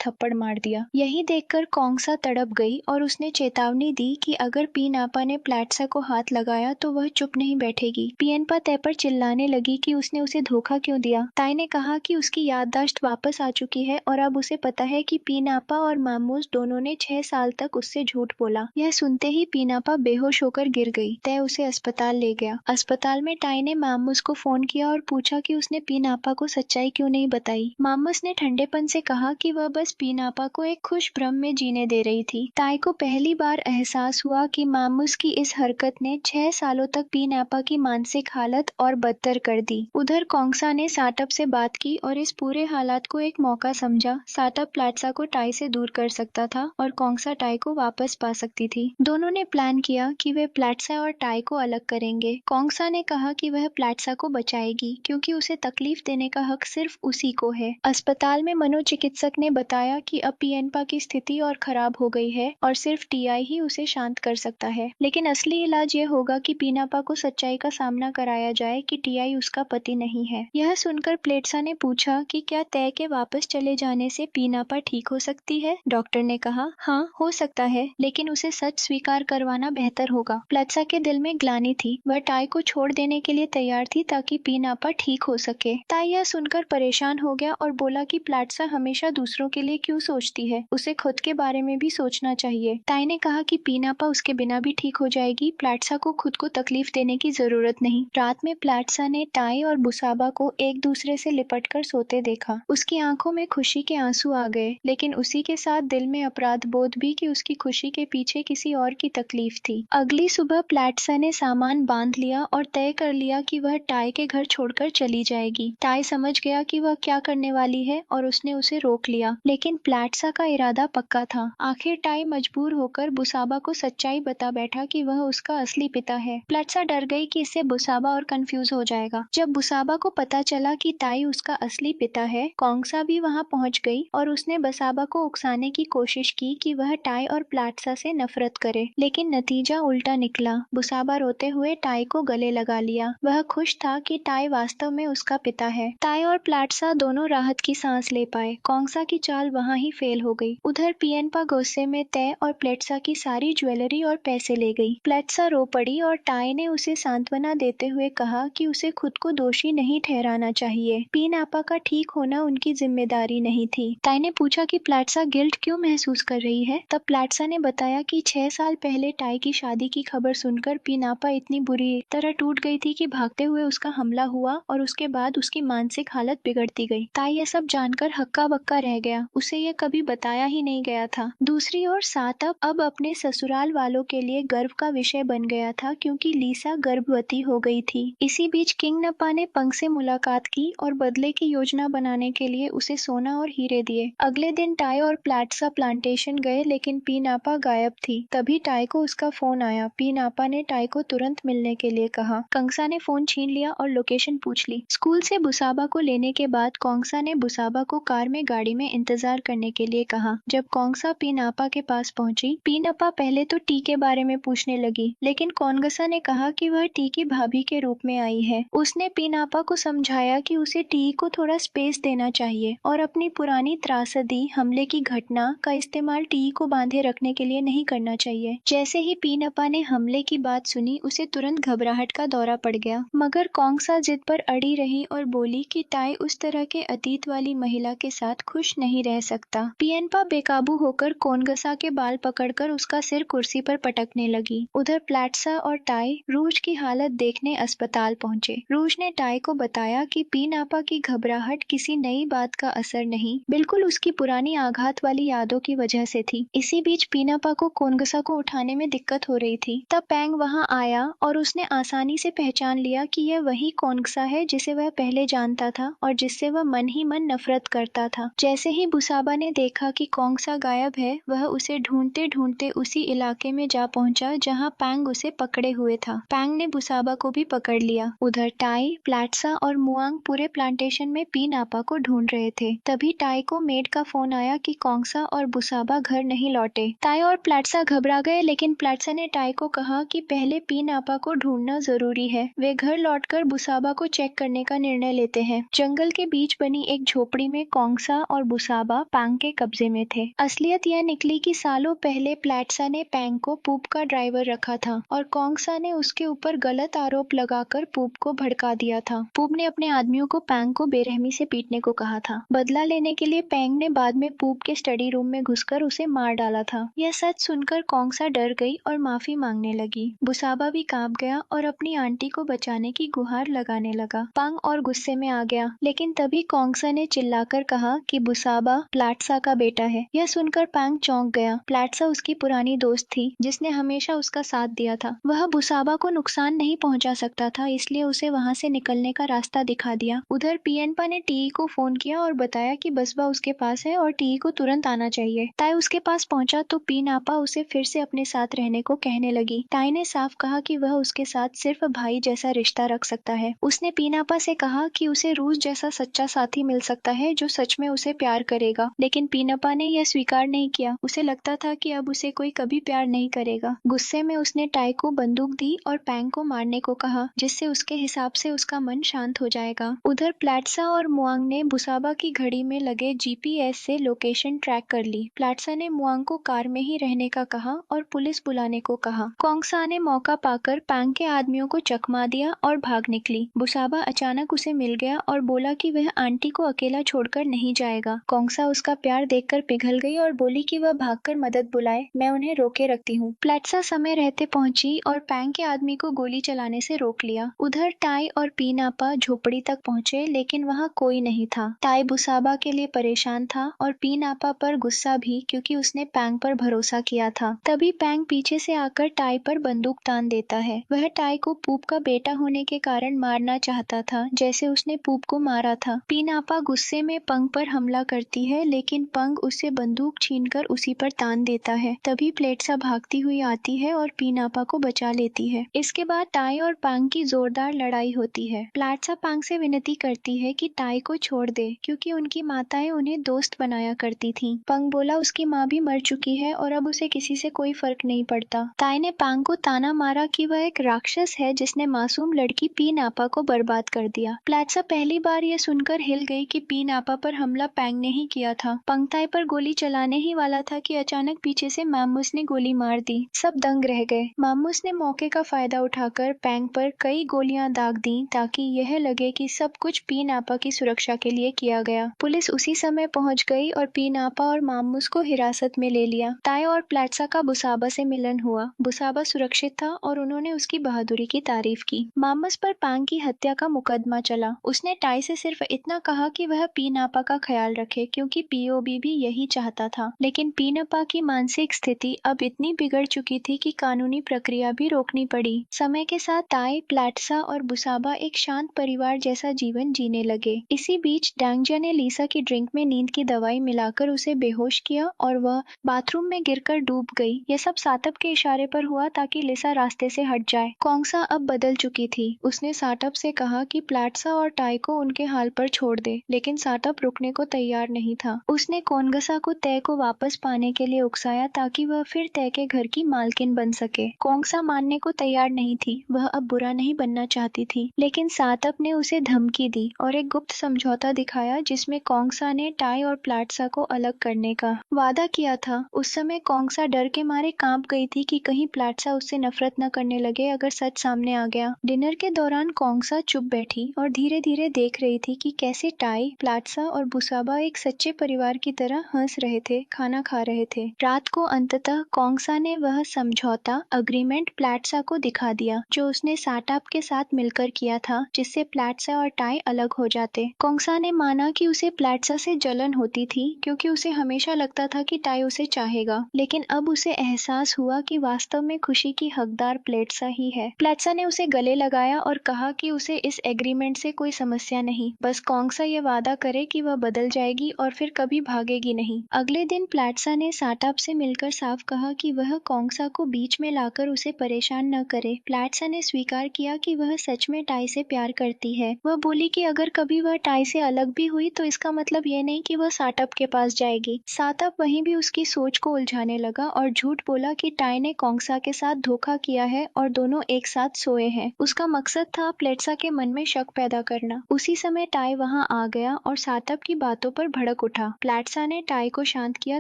थप्पड़ मार दिया। यही देखकर कोंगसा तड़प गई और उसने चेतावनी दी कि अगर पीनापा ने प्लेटसा को हाथ लगाया तो वह चुप नहीं बैठेगी। पियनपा तय पर चिल्लाने लगी कि उसने उसे धोखा क्यों दिया। टाई ने कहा कि उसकी याददाश्त वापस आ चुकी है और अब उसे पता है कि पीनापा और मामूस दोनों ने 6 साल तक उससे झूठ बोला। यह सुनते ही पीनापा बेहोश होकर गिर गई। तय उसे अस्पताल ले गया। अस्पताल में टाई ने मामूस को फोन किया और पूछा कि उसने पीनापा को सच्चाई क्यों नहीं बताई। मामूस ने ठंडेपन से कहा कि वह बस पीनापा को एक खुश भ्रम में जीने दे रही थी। टाई को पहली बार एहसास हुआ कि मामूस की इस हरकत ने 6 सालों तक पीनापा की मानसिक हालत और बदतर कर दी। उधर कोंगसा ने साटप से बात की और इस पूरे हालात को एक मौका समझा। साटप प्लेटसा को टाई से दूर कर सकता था और कोंगसा टाई को वापस पा सकती थी। दोनों ने प्लान किया कि वे प्लेटसा और टाई को अलग करेंगे। कोंगसा ने कहा कि वह प्लेटसा को बचाएगी, क्योंकि उसे तकलीफ देने का हक सिर्फ उसी को है। अस्पताल में मनोचिकित्सक ने बताया कि अब पियनपा की स्थिति और खराब हो गई है और सिर्फ टीआई ही उसे शांत कर सकता है। लेकिन असली इलाज ये होगा कि पीनापा को सच्चाई का सामना कराया जाए कि टीआई उसका पति नहीं है। यह सुनकर प्लेटसा ने पूछा कि क्या तय के वापस चले जाने से पीनापा ठीक हो सकती है। डॉक्टर ने कहा, हाँ हो सकता है, लेकिन उसे सच स्वीकार करवाना बेहतर होगा। प्लेटसा के दिल में ग्लानि थी। वह टाई को छोड़ देने के लिए तैयार थी ताकि पीनापा ठीक हो सके। टाई यह सुनकर परेशान हो गया और बोला कि प्लेटसा हमेशा दूसरों के लिए क्यों सोचती है, उसे खुद के बारे में भी सोचना चाहिए। टाई ने कहा कि पीनापा उसके बिना भी ठीक हो जाएगी, प्लेटसा को खुद को तकलीफ देने की जरूरत नहीं। रात में प्लेटसा ने टाई और बुसाबा को एक दूसरे से लिपटकर सोते देखा। उसकी आंखों में खुशी के आंसू आ गए, लेकिन उसी के साथ दिल में अपराध बोध भी कि उसकी खुशी के पीछे किसी और की तकलीफ थी। अगली सुबह प्लेटसा ने सामान बांध लिया और तय कर लिया कि वह टाई के घर छोड़कर चली जाएगी। टाई समझ गया कि वह क्या करने वाली है और उसने उसे रोक लिया, लेकिन प्लेटसा का इरादा पक्का था। आखिर टाई मजबूर होकर बुसाबा को सच्चाई बता बैठा कि वह उसका असली पिता है। प्लेटसा डर गई कि इससे बुसाबा और कंफ्यूज हो जाएगा। जब बुसाबा को पता चला कि टाई उसका असली पिता है, कोंगसा भी वहां पहुंच गई और उसने बुसाबा को उकसाने की कोशिश की कि वह टाई और प्लेटसा से नफरत करे, लेकिन नतीजा उल्टा निकला। बुसाबा रोते हुए टाई को गले लगा लिया। वह खुश था कि टाई वास्तव में उसका पिता है। टाई और प्लेटसा दोनों राहत की सांस ले पाए। कोंगसा की चाल वहां ही फेल हो गई। उधर पियनपा गुस्से में तय और प्लेटसा की सारी ज्वेलरी और पैसे ले गई। प्लेटसा रो पड़ी और टाई ने उसे सांत्वना देते हुए कहा कि उसे खुद को दोषी नहीं ठहराना चाहिए। पीनापा का ठीक होना उनकी जिम्मेदारी नहीं थी। टाई ने पूछा कि प्लेटसा गिल्ट क्यों महसूस कर रही है। तब प्लेटसा ने बताया कि 6 साल पहले टाई की शादी की खबर सुनकर पीनापा इतनी बुरी तरह टूट गई थी कि भागते हुए उसका हमला हुआ और उसके बाद उसकी मानसिक हालत बिगड़ती गई। टाई यह सब जानकर हक्का बक्का रह गया। उसे यह कभी बताया ही नहीं गया था। दूसरी ओर साटप अब अपने ससुराल वालों के लिए गर्व का विषय बन गया था, क्योंकि लीसा गर्भवती हो गई थी। इसी बीच किंगनपा ने पंग से मुलाकात की और बदले की योजना बनाने के लिए उसे सोना और हीरे दिए। अगले दिन टाई और प्लेटसा प्लांटेशन गए, लेकिन पीनापा गायब थी। तभी टाई को उसका फोन आया। पीनापा ने टाई को तुरंत मिलने के लिए कहा। कोंगसा ने फोन छीन लिया और लोकेशन पूछ ली। स्कूल से बुसाबा को लेने के बाद कोंगसा ने बुसाबा को कार में गाड़ी में इंतजार करने के लिए कहा। जब कोंगसा पीनापा के पास पहुंची, पीनापा पहले तो टी के बारे में पूछने लगी, लेकिन कोंगसा ने कहा कि वह टी की भाभी के रूप में आई है। उसने पीनापा को समझाया कि उसे टी को थोड़ा स्पेस देना चाहिए और अपनी पुरानी त्रासदी हमले की घटना का इस्तेमाल टी को बांधे रखने के लिए नहीं करना चाहिए। जैसे ही पीनापा ने हमले की बात सुनी, उसे तुरंत घबराहट का दौरा पड़ गया, मगर कोंगसा जिद पर अड़ी रही और बोली कि टाई उस तरह के अतीत वाली महिला के साथ खुश नहीं रह सकता। पियनपा बेकाबू होकर कोनगसा के बाल पकड़कर उसका सिर कुर्सी पर पटकने लगी। उधर प्लेट्सा और टाई रूज की हालत देखने अस्पताल पहुंचे। रूज ने टाई को बताया कि पीनापा की घबराहट किसी नई बात का असर नहीं, बिल्कुल उसकी पुरानी आघात वाली यादों की वजह से थी। इसी बीच पीनापा को कोनगसा को उठाने में दिक्कत हो रही थी। तब पैंग वहां आया और उसने आसानी से पहचान लिया कि यह वही कोनगसा है जिसे वह पहले जानता था और जिससे वह मन ही मन नफरत करता था। जैसे ही बुसाबा ने देखा कि कोंगसा गायब है, वह उसे ढूंढते ढूंढते उसी इलाके में जा पहुंचा जहां पैंग उसे पकड़े हुए था। पैंग ने बुसाबा को भी पकड़ लिया। उधर टाई, प्लेट्सा और मुआंग पूरे प्लांटेशन में पीनापा को ढूंढ रहे थे। तभी टाई को मेड का फोन आया कि कोंगसा और बुसाबा घर नहीं लौटे। टाई और प्लेट्सा घबरा गए, लेकिन प्लेट्सा ने टाई को कहा कि पहले पीनापा को ढूंढना जरूरी है। वे घर लौटकर बुसाबा को चेक करने का निर्णय लेते हैं। जंगल के बीच बनी एक झोपड़ी में कोंगसा और बुसाबा पैंग के कब्जे में थे। असलियत यह निकली कि सालों पहले प्लेट्सा ने पैंग को पूप का ड्राइवर रखा था और कोंगसा ने उसके ऊपर गलत आरोप लगाकर पूप को भड़का दिया था। पूप ने अपने आदमियों को पैंग को बेरहमी से पीटने को कहा था। बदला लेने के लिए पैंग ने बाद में पूप के स्टडी रूम में घुसकर उसे मार डाला था। यह सच सुनकर कोंगसा डर गई और माफी मांगने लगी। बुसाबा भी कांप गया और अपनी आंटी को बचाने की गुहार लगाने लगा। पैंग और गुस्से में आ गया, लेकिन तभी कोंगसा ने चिल्लाकर कहा कि बुसाबा प्लेट्सा का बेटा है। यह सुनकर पैंग चौंक गया। प्लेट्सा उसकी पुरानी दोस्त थी जिसने हमेशा उसका साथ दिया था। वह बुसाबा को नुकसान नहीं पहुंचा सकता था, इसलिए उसे वहां से निकलने का रास्ता दिखा दिया। उधर पियनपा ने टी को फोन किया और बताया कि बसबा उसके पास है और टी को तुरंत आना चाहिए। टाई उसके पास पहुंचा तो पीनापा उसे फिर से अपने साथ रहने को कहने लगी। टाई ने साफ कहा कि वह उसके साथ सिर्फ भाई जैसा रिश्ता रख सकता है। उसने पीनापा से कहा कि उसे रूस जैसा सच्चा साथी मिल सकता है जो सच में उसे प्यार करेगा, लेकिन पीनापा ने यह स्वीकार नहीं किया। उसे लगता था कि अब उसे कोई कभी प्यार नहीं करेगा। गुस्से में उसने टाई को बंदूक दी और पैंग को मारने को कहा, जिससे उसके हिसाब से उसका मन शांत हो जाएगा। उधर प्लेट्सा और मुआंग ने बुसाबा की घड़ी में लगे जीपीएस से लोकेशन ट्रैक कर ली। प्लेट्सा ने मुआंग को कार में ही रहने का कहा और पुलिस बुलाने को कहा। कोंगसा ने मौका पाकर पैंग के आदमियों को चकमा दिया और भाग निकली। बुसाबा अचानक उसे मिल गया और बोला कि वह आंटी को अकेला छोड़कर नहीं जाएगा। कोंगसा उसका प्यार देखकर पिघल गई और बोली कि वह भागकर मदद बुलाए, मैं उन्हें रोके रखती हूँ। प्लेट्सा समय रहते पहुंची और पैंग के आदमी को गोली चलाने से रोक लिया। उधर टाई और पीनापा झोपड़ी तक पहुंचे, लेकिन वहां कोई नहीं था। टाई बुसाबा के लिए परेशान था और पीनापा पर गुस्सा भी, क्योंकि उसने पैंग पर भरोसा किया था। तभी पैंग पीछे से आकर टाई पर बंदूक तान देता है। वह टाई को पूप का बेटा होने के कारण मारना चाहता था, जैसे उसने पूप को मारा था। पीनापा गुस्से में पंग पर हमला करती है, लेकिन पंग उससे बंदूक छीनकर उसी पर तान देता है। तभी प्लेट्सा भागती हुई आती है और पीनापा को बचा लेती है। इसके बाद टाई और पैंग की जोरदार लड़ाई होती है। प्लेट्सा पैंग से विनती करती है कि टाई को छोड़ दे, क्योंकि उनकी माताएं उन्हें दोस्त बनाया करती थीं। पंग बोला उसकी माँ भी मर चुकी है और अब उसे किसी से कोई फर्क नहीं पड़ता। टाई ने पैंग को ताना मारा कि वह एक राक्षस है जिसने मासूम लड़की पीनापा को बर्बाद कर दिया। प्लेट्सा पहली बार यह सुनकर हिल गई कि पीनापा पर हमला पैंग ने ही किया था। पंग टाई पर गोली चलाने ही वाला था कि अचानक पीछे से मामूस ने गोली मार दी। सब दंग रह गए। मामूस ने मौके का फायदा उठाकर पैंग पर कई गोलियां दाग दी ताकि यह लगे कि सब कुछ पीनापा की सुरक्षा के लिए किया गया। पुलिस उसी समय पहुंच गई और पीनापा और मामूस को हिरासत में ले लिया। टाई और प्लेट्सा का बुसाबा से मिलन हुआ। बुसाबा सुरक्षित था और उन्होंने उसकी बहादुरी की तारीफ की। मामूस पर पैंग की हत्या का मुकदमा चला। उसने टाई से सिर्फ इतना कहा कि वह पीनापा का ख्याल रखे, क्योंकि पीओबी भी यही चाहता था। लेकिन पीनापा की मानसिक स्थिति अब इतनी बिगड़ चुकी थी कि कानूनी प्रक्रिया भी रोकनी पड़ी। समय के साथ टाई, प्लेट्सा और बुसाबा एक शांत परिवार जैसा जीवन जीने लगे। इसी बीच डैंगजिया ने लीसा की ड्रिंक में नींद की दवाई मिलाकर उसे बेहोश किया और वह बाथरूम में गिरकर डूब गई। यह सब साटप के इशारे पर हुआ ताकि लिसा रास्ते से हट जाए। कोंगसा अब बदल चुकी थी। उसने साटप से कहा कि प्लेट्सा और टाई को उनके हाल पर छोड़ दे, लेकिन साटप रुकने को तैयार नहीं था। उसने कोनगसा को तय को वापस पाने के लिए उकसाया ताकि वह फिर तय के घर की मालकिन बन सके। कोंगसा मानने को तैयार नहीं थी। वह अब बुरा नहीं बनना चाहती थी, लेकिन साटप ने उसे धमकी दी और एक गुप्त समझौता दिखाया जिसमें कोंगसा ने टाई और प्लेट्सा को अलग करने का वादा किया था। उस समय कोंगसा डर के मारे कांप गई थी कि कहीं प्लेट्सा उससे नफरत न करने लगे अगर सच सामने आ गया। डिनर के दौरान कोंगसा चुप बैठी और धीरे धीरे देख रही थी कि कैसे टाई, प्लाट्सा और बुसाबा एक सच्चे परिवार की तरह हंस रहे थे, खाना खा रहे थे। रात को अंततः कोंगसा ने वह समझौता अग्रीमेंट प्लाट्सा को दिखा दिया जो उसने साटाप के साथ मिलकर किया था, जिससे प्लाट्सा और टाई अलग हो जाते। कोंगसा ने माना कि उसे प्लाट्सा से जलन होती थी क्योंकि उसे हमेशा लगता था कि टाई उसे चाहेगा, लेकिन अब उसे एहसास हुआ कि वास्तव में खुशी की हकदार प्लाट्सा ही है। प्लाट्सा ने उसे गले लगाया और कहा कि उसे इस एग्रीमेंट से कोई समस्या नहीं, बस कोंगसा ये वादा करे कि वह बदल जाएगी और फिर कभी भागेगी नहीं। अगले दिन प्लाट्सा ने साटाप से मिलकर साफ कहा कि वह कोंगसा को बीच में लाकर उसे परेशान न करे। प्लाट्सा ने स्वीकार किया कि वह सच में टाई से प्यार करती है। वह बोली कि अगर कभी वह टाई से अलग भी हुई तो इसका मतलब ये नहीं कि वह साटाप के पास जाएगी। साटाप वहीं भी उसकी सोच को उलझाने लगा और झूठ बोला कि टाई ने कोंगसा के साथ धोखा किया है और दोनों एक साथ सोए हैं। उसका मकसद था प्लेट्सा के मन में शक पैदा करना। उसी समय टाई वहां आ गया और साटाप की बातों पर भड़क उठा। प्लाट्सा ने टाई को शांत किया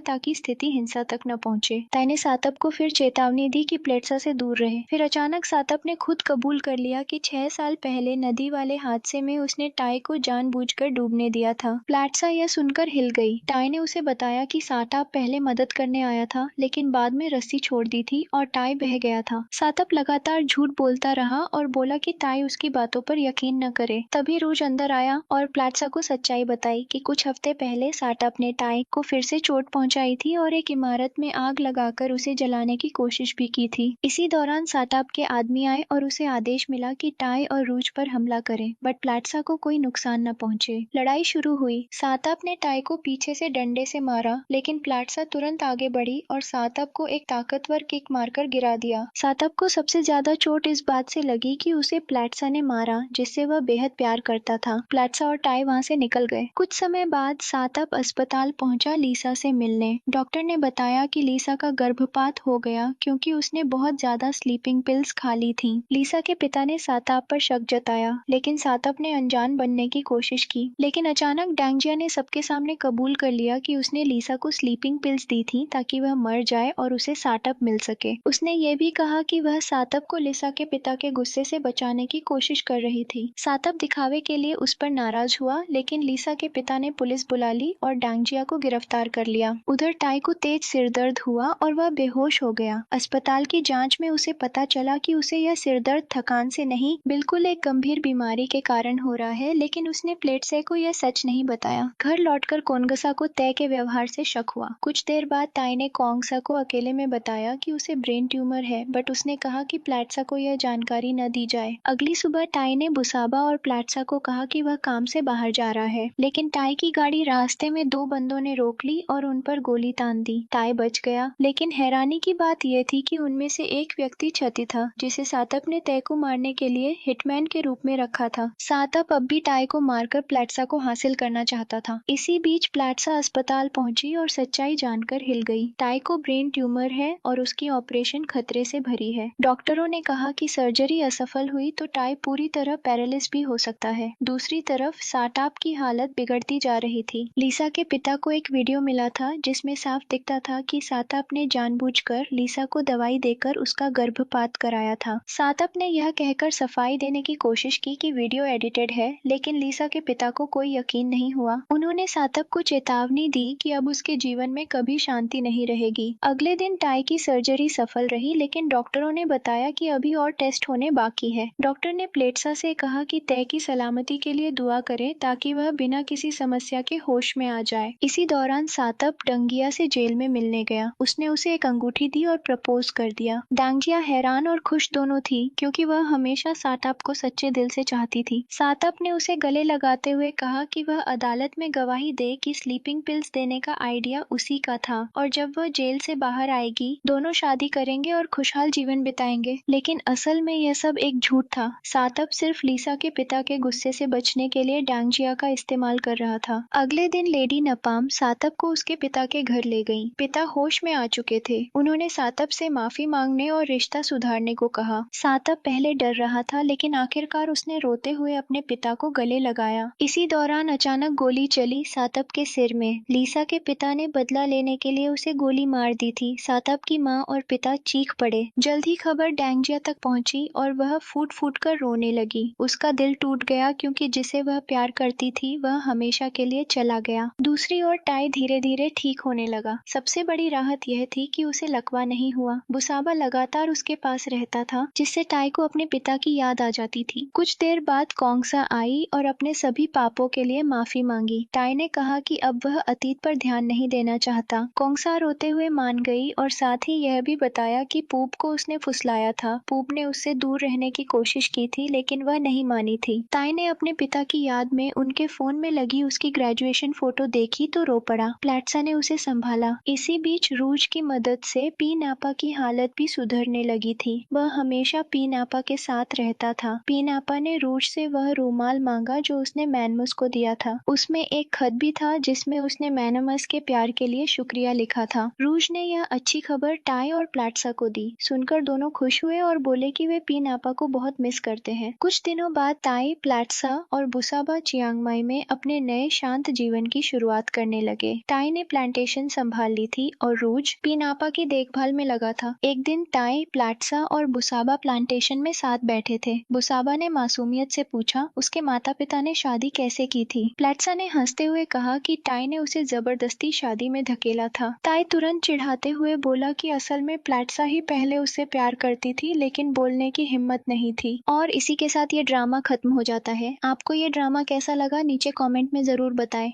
ताकि स्थिति हिंसा तक न पहुंचे। टाई ने साटाप को फिर चेतावनी दी कि प्लेट्सा से दूर रहे। फिर अचानक साटाप ने खुद कबूल कर लिया कि 6 साल पहले नदी वाले हादसे में उसने टाई को जानबूझकर डूबने दिया था। प्लाट्सा यह सुनकर हिल गई। टाई ने उसे बताया कि साटाप पहले मदद करने आया था, लेकिन बाद में रस्सी छोड़ दी थी और टाई बह गया था। साटाप लगातार झूठ बोलता रहा और बोला कि टाई उसकी बातों पर यकीन न करे। तभी रूज अंदर आया और प्लाट्सा को सच्चाई बताई कि कुछ हफ्ते पहले साटाप ने टाई को फिर से चोट पहुंचाई थी और एक इमारत में आग लगाकर उसे जलाने की कोशिश भी की थी। इसी दौरान साटाप के आदमी आए और उसे आदेश मिला कि टाई और रूज पर हमला करें, बट प्लाट्सा को कोई नुकसान न पहुंचे। लड़ाई शुरू हुई। साटाप ने टाई को पीछे से डंडे से मारा, लेकिन प्लाट्सा तुरंत आगे बढ़ी और साटाप को एक ताकतवर किक मारकर गिरा दिया। साटाप को सबसे ज्यादा चोट इस बात से लगी कि उसे प्लाट्सा ने मारा, जिससे वह बेहद प्यार करता था। प्लाट्सा और टाई वहां से निकल गए। कुछ समय बाद साटाप अस्पताल पहुंचा लीसा से मिलने। डॉक्टर ने बताया कि लीसा का गर्भपात हो गया क्योंकि उसने बहुत ज्यादा स्लीपिंग पिल्स खा ली थीं। लीसा के पिता ने साटाप पर शक जताया, लेकिन साटाप ने अनजान बनने की कोशिश की। लेकिन अचानक डांगजिया ने सबके सामने कबूल कर लिया कि उसने लीसा को स्लीपिंग पिल्स दी थी ताकि वह मर जाए और उसे साटाप मिल सके। उसने ये भी कहा कि वह साटाप को लीसा के पिता के गुस्से से बचाने की कोशिश कर रही थी। साटाप दिखावे के लिए उस पर नाराज हुआ, लेकिन लीसा के पिता ने पुलिस बुला ली और डांगजिया को गिरफ्तार कर लिया। उधर टाई को तेज सिरदर्द हुआ और वह बेहोश हो गया। अस्पताल की जांच में उसे पता चला कि उसे यह सिरदर्द थकान से नहीं, बिल्कुल एक गंभीर बीमारी के कारण हो रहा है, लेकिन उसने प्लेट्सा को यह सच नहीं बताया। घर लौटकर कोंगसा को तय के व्यवहार से शक हुआ। कुछ देर बाद टाई ने कोंगसा को अकेले में बताया कि उसे ब्रेन ट्यूमर है, बट उसने कहा कि प्लेट्सा को यह जानकारी न दी जाए। अगली सुबह टाई ने बुसाबा और प्लेट्सा को कहा कि वह काम से बाहर जा रहा है, लेकिन टाई की गाड़ी रास्ते में 2 बंदों ने रोक ली और उन पर गोली तान दी। टाई बच गया, लेकिन हैरानी की बात यह थी कि उनमें से एक व्यक्ति छति था, जिसे साटाप ने तय को मारने के लिए हिटमैन के रूप में रखा था। साटाप अब भी टाई को मारकर प्लेट्सा को हासिल करना चाहता था। इसी बीच प्लेट्सा अस्पताल पहुंची और सच्चाई जानकर हिल गई। टाई को ब्रेन ट्यूमर है और उसकी ऑपरेशन खतरे से भरी है। डॉक्टरों ने कहा कि सर्जरी असफल हुई तो टाई पूरी तरह पैरालिस भी हो सकता है। दूसरी तरफ साटाप की हालत बिगड़ती जा रही थी। लीसा के पिता को एक वीडियो मिला था जिसमें साफ दिखता था कि साटाप ने जानबूझकर लीसा को दवाई देकर उसका गर्भपात कराया था। साटाप ने यह कहकर सफाई देने की कोशिश की कि वीडियो एडिटेड है, लेकिन लीसा के पिता को कोई यकीन नहीं हुआ। उन्होंने साटाप को चेतावनी दी कि अब उसके जीवन में कभी शांति नहीं रहेगी। अगले दिन टाई की सर्जरी सफल रही, लेकिन डॉक्टरों ने बताया कि अभी और टेस्ट होने बाकी है। डॉक्टर ने प्लेट्सा से कहा कि तय की सलामती के लिए दुआ करे ताकि वह बिना किसी समस्या के होश में आ जाए। इसी दौरान साटाप डांगजिया से जेल में मिलने गया। उसने उसे एक अंगूठी दी और प्रपोज कर दिया। डांगजिया हैरान और खुश दोनों थी क्योंकि वह हमेशा साटाप को सच्चे दिल से चाहती थी। साटाप ने उसे गले लगाते हुए कहा कि वह अदालत में गवाही दे कि स्लीपिंग पिल्स देने का आइडिया उसी का था और जब वह जेल से बाहर आएगी दोनों शादी करेंगे और खुशहाल जीवन बिताएंगे। लेकिन असल में यह सब एक झूठ था। साटाप सिर्फ लीसा के पिता के गुस्से से बचने के लिए डांगजिया का इस्तेमाल कर रहा था। अगले दिन लेडी नपाम साटाप को उसके पिता के घर ले गई। पिता होश में आ चुके थे। उन्होंने साटाप से माफी मांगने और रिश्ता सुधारने को कहा। साटाप पहले डर रहा था, लेकिन आखिरकार उसने रोते हुए अपने पिता को गले लगाया। इसी दौरान अचानक गोली चली साटाप के सिर में। लीसा के पिता ने बदला लेने के लिए उसे गोली मार दी थी। साटाप की माँ और पिता चीख पड़े। जल्द ही खबर डांगजिया तक पहुंची और वह फूट फूट कर रोने लगी। उसका दिल टूट गया क्योंकि जिसे वह प्यार करती थी वह हमेशा के लिए चला गया। दूसरी ओर टाई धीरे धीरे ठीक होने लगा। सबसे बड़ी राहत यह थी कि उसे लकवा नहीं हुआ। बुसाबा लगातार उसके पास रहता था, जिससे टाई को अपने पिता की याद आ जाती थी। कुछ देर बाद कोंगसा आई और अपने सभी पापों के लिए माफी मांगी। टाई ने कहा कि अब वह अतीत पर ध्यान नहीं देना चाहता। कोंगसा रोते हुए मान गई और साथ ही यह भी बताया कि पूप को उसने फुसलाया था। पूप ने उससे दूर रहने की कोशिश की थी, लेकिन वह नहीं मानी थी। टाई ने अपने पिता की याद में उनके फोन में लगी उसकी ग्रेजुएशन फोटो देखी तो रो पड़ा। प्लेट्सा ने उसे संभाला। इसी बीच रूज की मदद से पी नापा की हालत भी सुधरने लगी थी। वह हमेशा पी नापा के साथ रहता था। पी नापा ने रूज से वह रूमाल मांगा जो उसने मैनमस को दिया था। उसमें एक खत भी था जिसमें उसने मैनमस के प्यार के लिए शुक्रिया लिखा था। रूज ने यह अच्छी खबर टाई और प्लेट्सा को दी। सुनकर दोनों खुश हुए और बोले कि वे पी नापा को बहुत मिस करते हैं। कुछ दिनों बाद टाई, प्लेट्सा और बुसाबा चियांग माई में अपने नए शांत जीवन की शुरुआत करने लगे। टाई ने प्लांटेशन संभाल ली थी और रूज पी नापा की देखभाल में लगा था। एक दिन टाई, प्लेट्सा और बुसाबा प्लांटेशन में साथ बैठे थे। बुसाबा ने मासूमियत से पूछा, उसके माता पिता ने शादी कैसे की थी? प्लेट्सा ने हंसते हुए कहा कि टाई ने उसे जबरदस्ती शादी में धकेला था। टाई तुरंत चिढ़ाते हुए बोला कि असल में प्लेट्सा ही पहले उससे प्यार करती थी, लेकिन बोलने की हिम्मत नहीं थी। और इसी के साथ ये ड्रामा खत्म हो जाता है। आपको ये ड्रामा कैसा लगा नीचे कमेंट में जरूर बताएं।